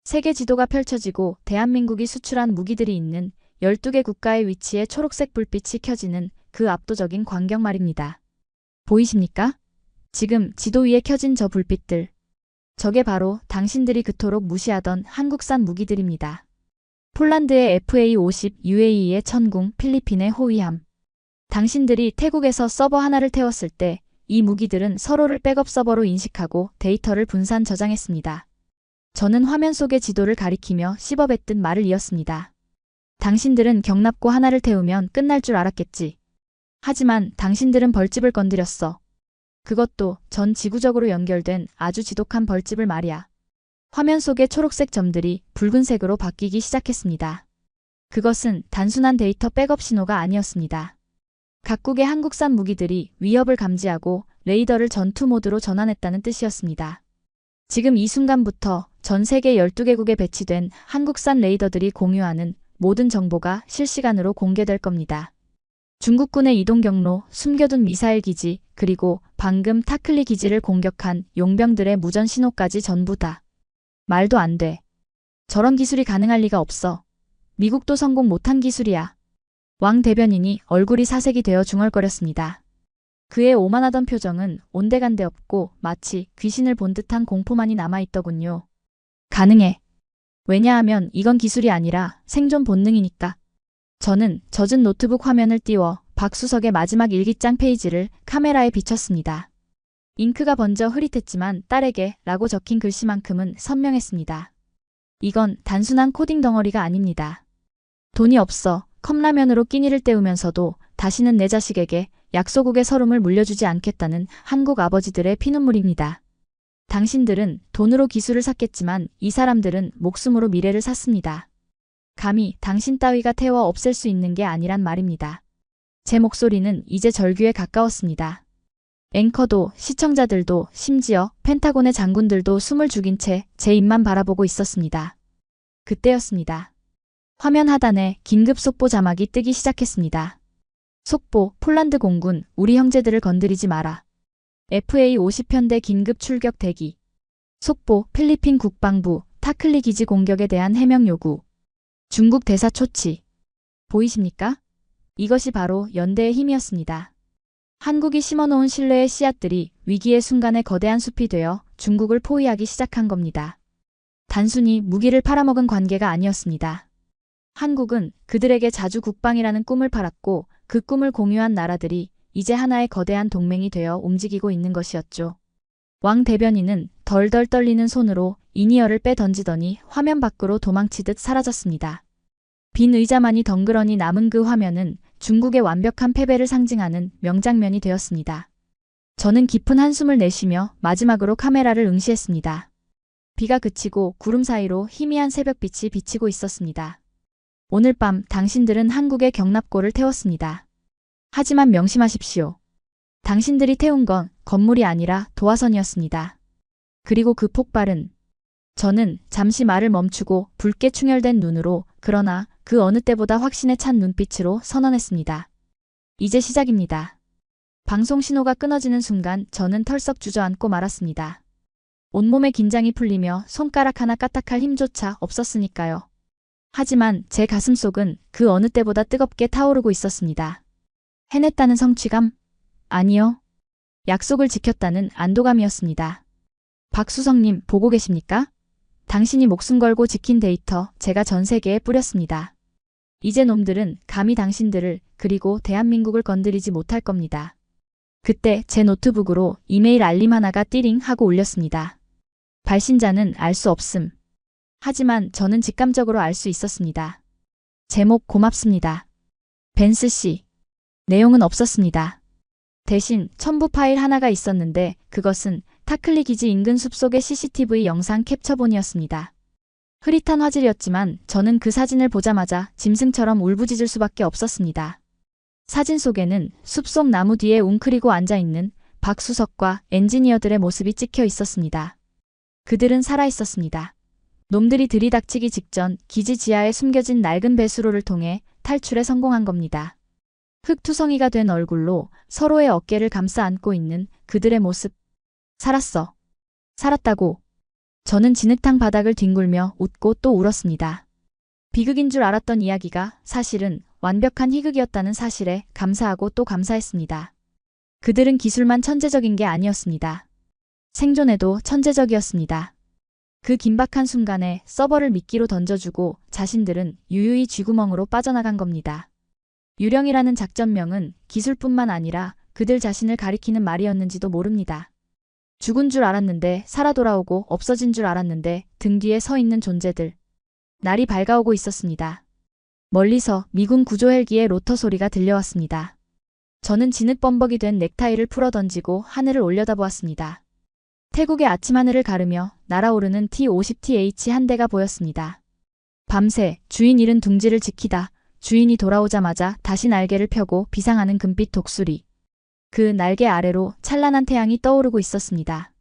세계 지도가 펼쳐지고 대한민국이 수출한 무기들이 있는 12개 국가의 위치에 초록색 불빛이 켜지는 그 압도적인 광경 말입니다. 보이십니까? 지금 지도 위에 켜진 저 불빛들. 저게 바로 당신들이 그토록 무시하던 한국산 무기들입니다. 폴란드의 FA-50, UAE의 천궁, 필리핀의 호위함. 당신들이 태국에서 서버 하나를 태웠을 때 이 무기들은 서로를 백업 서버로 인식하고 데이터를 분산 저장했습니다. 저는 화면 속의 지도를 가리키며 씹어뱉듯 말을 이었습니다. 당신들은 경납고 하나를 태우면 끝날 줄 알았겠지. 하지만 당신들은 벌집을 건드렸어. 그것도 전 지구적으로 연결된 아주 지독한 벌집을 말이야. 화면 속의 초록색 점들이 붉은색으로 바뀌기 시작했습니다. 그것은 단순한 데이터 백업 신호가 아니었습니다. 각국의 한국산 무기들이 위협을 감지하고 레이더를 전투 모드로 전환했다는 뜻이었습니다. 지금 이 순간부터 전 세계 12개국에 배치된 한국산 레이더들이 공유하는 모든 정보가 실시간으로 공개될 겁니다. 중국군의 이동 경로, 숨겨둔 미사일 기지, 그리고 방금 타클리 기지를 공격한 용병들의 무전 신호까지 전부 다. 말도 안 돼. 저런 기술이 가능할 리가 없어. 미국도 성공 못한 기술이야. 왕 대변인이 얼굴이 사색이 되어 중얼거렸습니다. 그의 오만하던 표정은 온데간데 없고 마치 귀신을 본 듯한 공포만이 남아있더군요. 가능해. 왜냐하면 이건 기술이 아니라 생존 본능이니까. 저는 젖은 노트북 화면을 띄워 박수석의 마지막 일기장 페이지를 카메라에 비췄습니다. 잉크가 번져 흐릿했지만 딸에게 라고 적힌 글씨만큼은 선명했습니다. 이건 단순한 코딩 덩어리가 아닙니다. 돈이 없어 컵라면으로 끼니를 때우면서도 다시는 내 자식에게 약소국의 서름을 물려주지 않겠다는 한국 아버지들의 피눈물입니다. 당신들은 돈으로 기술을 샀겠지만 이 사람들은 목숨으로 미래를 샀습니다. 감히 당신 따위가 태워 없앨 수 있는 게 아니란 말입니다. 제 목소리는 이제 절규에 가까웠습니다. 앵커도 시청자들도 심지어 펜타곤의 장군들도 숨을 죽인 채 제 입만 바라보고 있었습니다. 그때였습니다. 화면 하단에 긴급 속보 자막이 뜨기 시작했습니다. 속보, 폴란드 공군, 우리 형제들을 건드리지 마라. FA-50편대 긴급 출격 대기. 속보, 필리핀 국방부, 타클리 기지 공격에 대한 해명 요구. 중국 대사 초치. 보이십니까? 이것이 바로 연대의 힘이었습니다. 한국이 심어놓은 신뢰의 씨앗들이 위기의 순간에 거대한 숲이 되어 중국을 포위하기 시작한 겁니다. 단순히 무기를 팔아먹은 관계가 아니었습니다. 한국은 그들에게 자주 국방이라는 꿈을 팔았고 그 꿈을 공유한 나라들이 이제 하나의 거대한 동맹이 되어 움직이고 있는 것이었죠. 왕 대변인은 덜덜 떨리는 손으로 이니어를 빼 던지더니 화면 밖으로 도망치듯 사라졌습니다. 빈 의자만이 덩그러니 남은 그 화면은 중국의 완벽한 패배를 상징하는 명장면이 되었습니다. 저는 깊은 한숨을 내쉬며 마지막으로 카메라를 응시했습니다. 비가 그치고 구름 사이로 희미한 새벽빛이 비치고 있었습니다. 오늘 밤 당신들은 한국의 경납고를 태웠습니다. 하지만 명심하십시오. 당신들이 태운 건 건물이 아니라 도화선이었습니다. 그리고 그 폭발은 저는 잠시 말을 멈추고 붉게 충혈된 눈으로 그러나 그 어느 때보다 확신에 찬 눈빛으로 선언했습니다. 이제 시작입니다. 방송 신호가 끊어지는 순간 저는 털썩 주저앉고 말았습니다. 온몸의 긴장이 풀리며 손가락 하나 까딱할 힘조차 없었으니까요. 하지만 제 가슴속은 그 어느 때보다 뜨겁게 타오르고 있었습니다. 해냈다는 성취감? 아니요. 약속을 지켰다는 안도감이었습니다. 박수성님 보고 계십니까? 당신이 목숨 걸고 지킨 데이터 제가 전 세계에 뿌렸습니다. 이제 놈들은 감히 당신들을 그리고 대한민국을 건드리지 못할 겁니다. 그때 제 노트북으로 이메일 알림 하나가 띠링 하고 울렸습니다. 발신자는 알 수 없음. 하지만 저는 직감적으로 알 수 있었습니다. 제목 고맙습니다. 벤스 씨. 내용은 없었습니다. 대신 첨부 파일 하나가 있었는데 그것은 타클리 기지 인근 숲속의 CCTV 영상 캡처본이었습니다. 흐릿한 화질이었지만 저는 그 사진을 보자마자 짐승처럼 울부짖을 수밖에 없었습니다. 사진 속에는 숲속 나무 뒤에 웅크리고 앉아있는 박수석과 엔지니어들의 모습이 찍혀 있었습니다. 그들은 살아있었습니다. 놈들이 들이닥치기 직전 기지 지하에 숨겨진 낡은 배수로를 통해 탈출에 성공한 겁니다. 흙투성이가 된 얼굴로 서로의 어깨를 감싸 안고 있는 그들의 모습. 살았어. 살았다고. 저는 진흙탕 바닥을 뒹굴며 웃고 또 울었습니다. 비극인 줄 알았던 이야기가 사실은 완벽한 희극이었다는 사실에 감사하고 또 감사했습니다. 그들은 기술만 천재적인 게 아니었습니다. 생존에도 천재적이었습니다. 그 긴박한 순간에 서버를 미끼로 던져주고 자신들은 유유히 쥐구멍으로 빠져나간 겁니다. 유령이라는 작전명은 기술뿐만 아니라 그들 자신을 가리키는 말이었는지도 모릅니다. 죽은 줄 알았는데 살아 돌아오고 없어진 줄 알았는데 등 뒤에 서 있는 존재들. 날이 밝아오고 있었습니다. 멀리서 미군 구조 헬기의 로터 소리가 들려왔습니다. 저는 진흙범벅이 된 넥타이를 풀어 던지고 하늘을 올려다보았습니다. 태국의 아침 하늘을 가르며 날아오르는 T-50TH 한 대가 보였습니다. 밤새 주인 잃은 둥지를 지키다 주인이 돌아오자마자 다시 날개를 펴고 비상하는 금빛 독수리. 그 날개 아래로 찬란한 태양이 떠오르고 있었습니다.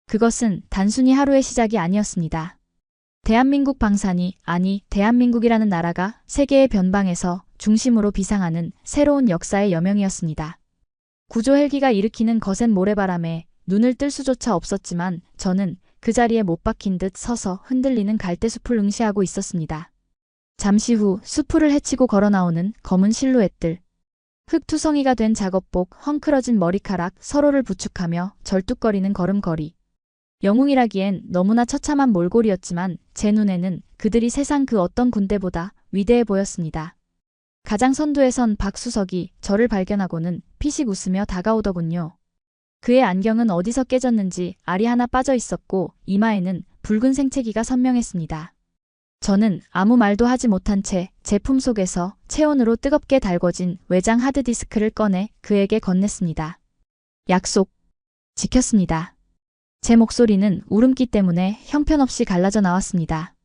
그것은 단순히 하루의 시작이 아니었습니다. 대한민국 방산이 아니 대한민국이라는 나라가 세계의 변방에서 중심으로 비상하는 새로운 역사의 여명이었습니다. 구조 헬기가 일으키는 거센 모래바람에 눈을 뜰 수조차 없었지만 저는 그 자리에 못 박힌 듯 서서 흔들리는 갈대숲을 응시하고 있었습니다. 잠시 후 수풀을 헤치고 걸어 나오는 검은 실루엣들. 흙투성이가 된 작업복, 헝클어진 머리카락, 서로를 부축하며 절뚝거리는 걸음걸이. 영웅이라기엔 너무나 처참한 몰골이었지만 제 눈에는 그들이 세상 그 어떤 군대보다 위대해 보였습니다. 가장 선두에 선 박수석이 저를 발견하고는 피식 웃으며 다가오더군요. 그의 안경은 어디서 깨졌는지 알이 하나 빠져 있었고 이마에는 붉은 생채기가 선명했습니다. 저는 아무 말도 하지 못한 채 제품 속에서 체온으로 뜨겁게 달궈진 외장 하드디스크를 꺼내 그에게 건넸습니다. 약속. 지켰습니다. 제 목소리는 울음기 때문에 형편없이 갈라져 나왔습니다.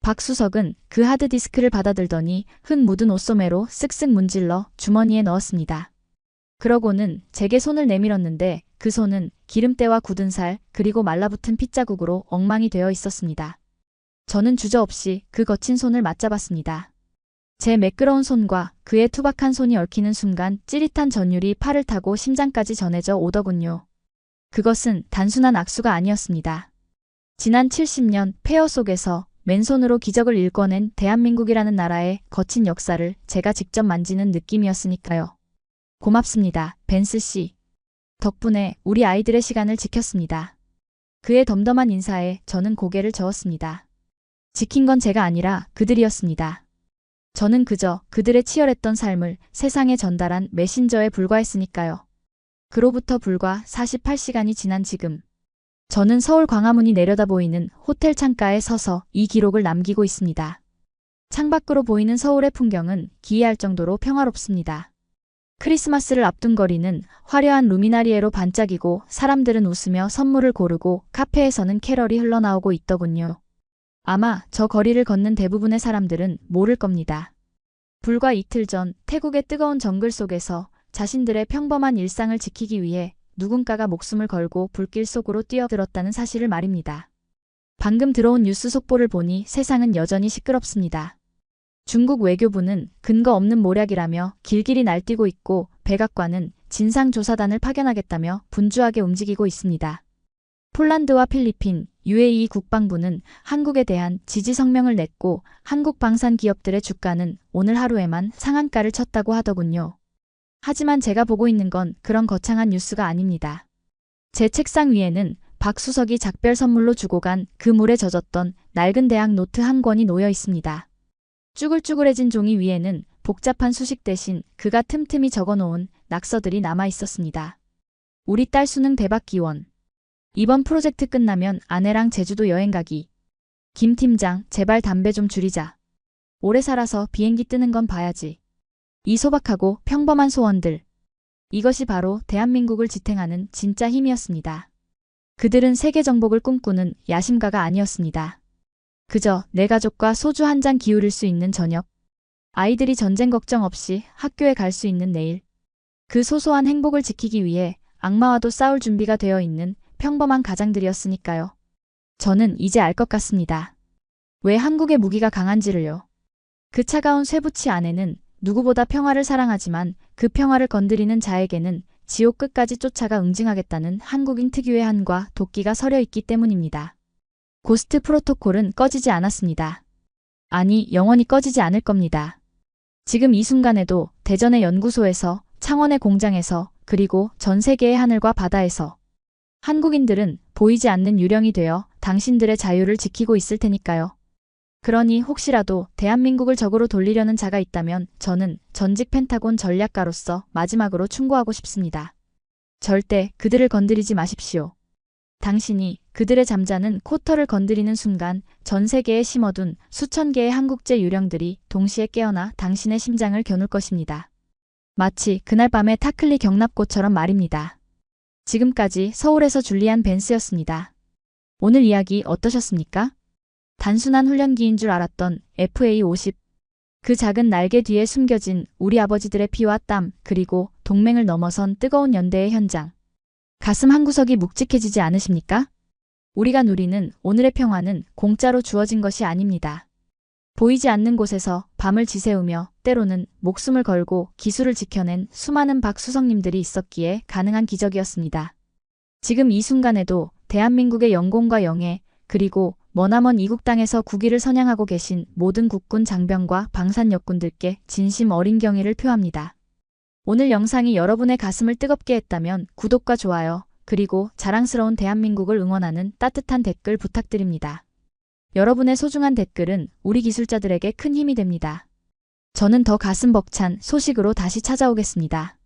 박수석은 그 하드디스크를 받아들더니 흙 묻은 옷소매로 쓱쓱 문질러 주머니에 넣었습니다. 그러고는 제게 손을 내밀었는데 그 손은 기름때와 굳은 살 그리고 말라붙은 핏자국으로 엉망이 되어 있었습니다. 저는 주저없이 그 거친 손을 맞잡았습니다. 제 매끄러운 손과 그의 투박한 손이 얽히는 순간 찌릿한 전율이 팔을 타고 심장까지 전해져 오더군요. 그것은 단순한 악수가 아니었습니다. 지난 70년 폐허 속에서 맨손으로 기적을 일궈낸 대한민국이라는 나라의 거친 역사를 제가 직접 만지는 느낌이었으니까요. 고맙습니다, 벤스 씨. 덕분에 우리 아이들의 시간을 지켰습니다. 그의 덤덤한 인사에 저는 고개를 저었습니다. 지킨 건 제가 아니라 그들이었습니다. 저는 그저 그들의 치열했던 삶을 세상에 전달한 메신저에 불과했으니까요. 그로부터 불과 48시간이 지난 지금 저는 서울 광화문이 내려다 보이는 호텔 창가에 서서 이 기록을 남기고 있습니다. 창밖으로 보이는 서울의 풍경은 기이할 정도로 평화롭습니다. 크리스마스를 앞둔 거리는 화려한 루미나리에로 반짝이고 사람들은 웃으며 선물을 고르고 카페에서는 캐럴이 흘러나오고 있더군요. 아마 저 거리를 걷는 대부분의 사람들은 모를 겁니다. 불과 이틀 전 태국의 뜨거운 정글 속에서 자신들의 평범한 일상을 지키기 위해 누군가가 목숨을 걸고 불길 속으로 뛰어들었다는 사실을 말입니다. 방금 들어온 뉴스 속보를 보니 세상은 여전히 시끄럽습니다. 중국 외교부는 근거 없는 모략이라며 길길이 날뛰고 있고 백악관은 진상조사단을 파견하겠다며 분주하게 움직이고 있습니다. 폴란드와 필리핀, UAE 국방부는 한국에 대한 지지 성명을 냈고 한국 방산 기업들의 주가는 오늘 하루에만 상한가를 쳤다고 하더군요. 하지만 제가 보고 있는 건 그런 거창한 뉴스가 아닙니다. 제 책상 위에는 박수석이 작별 선물로 주고 간 그 물에 젖었던 낡은 대학 노트 한 권이 놓여 있습니다. 쭈글쭈글해진 종이 위에는 복잡한 수식 대신 그가 틈틈이 적어놓은 낙서들이 남아 있었습니다. 우리 딸 수능 대박 기원. 이번 프로젝트 끝나면 아내랑 제주도 여행 가기. 김 팀장, 제발 담배 좀 줄이자. 오래 살아서 비행기 뜨는 건 봐야지. 이 소박하고 평범한 소원들. 이것이 바로 대한민국을 지탱하는 진짜 힘이었습니다. 그들은 세계 정복을 꿈꾸는 야심가가 아니었습니다. 그저 내 가족과 소주 한 잔 기울일 수 있는 저녁. 아이들이 전쟁 걱정 없이 학교에 갈 수 있는 내일. 그 소소한 행복을 지키기 위해 악마와도 싸울 준비가 되어 있는 평범한 가장들이었으니까요. 저는 이제 알 것 같습니다. 왜 한국의 무기가 강한지를요. 그 차가운 쇠붙이 안에는 누구보다 평화를 사랑하지만 그 평화를 건드리는 자에게는 지옥 끝까지 쫓아가 응징하겠다는 한국인 특유의 한과 도끼가 서려 있기 때문입니다. 고스트 프로토콜은 꺼지지 않았습니다. 아니, 영원히 꺼지지 않을 겁니다. 지금 이 순간에도 대전의 연구소에서, 창원의 공장에서, 그리고 전 세계의 하늘과 바다에서 한국인들은 보이지 않는 유령이 되어 당신들의 자유를 지키고 있을 테니까요. 그러니 혹시라도 대한민국을 적으로 돌리려는 자가 있다면 저는 전직 펜타곤 전략가로서 마지막으로 충고하고 싶습니다. 절대 그들을 건드리지 마십시오. 당신이 그들의 잠자는 코털을 건드리는 순간 전 세계에 심어둔 수천 개의 한국제 유령들이 동시에 깨어나 당신의 심장을 겨눌 것입니다. 마치 그날 밤의 타클리 경납고처럼 말입니다. 지금까지 서울에서 줄리안 벤스였습니다. 오늘 이야기 어떠셨습니까? 단순한 훈련기인 줄 알았던 FA-50. 그 작은 날개 뒤에 숨겨진 우리 아버지들의 피와 땀, 그리고 동맹을 넘어선 뜨거운 연대의 현장. 가슴 한구석이 묵직해지지 않으십니까? 우리가 누리는 오늘의 평화는 공짜로 주어진 것이 아닙니다. 보이지 않는 곳에서 밤을 지새우며 때로는 목숨을 걸고 기술을 지켜낸 수많은 박수성님들이 있었기에 가능한 기적이었습니다. 지금 이 순간에도 대한민국의 영공과 영예, 그리고 머나먼 이국 땅에서 국위를 선양하고 계신 모든 국군 장병과 방산 역군들께 진심 어린 경의를 표합니다. 오늘 영상이 여러분의 가슴을 뜨겁게 했다면 구독과 좋아요, 그리고 자랑스러운 대한민국을 응원하는 따뜻한 댓글 부탁드립니다. 여러분의 소중한 댓글은 우리 기술자들에게 큰 힘이 됩니다. 저는 더 가슴 벅찬 소식으로 다시 찾아오겠습니다.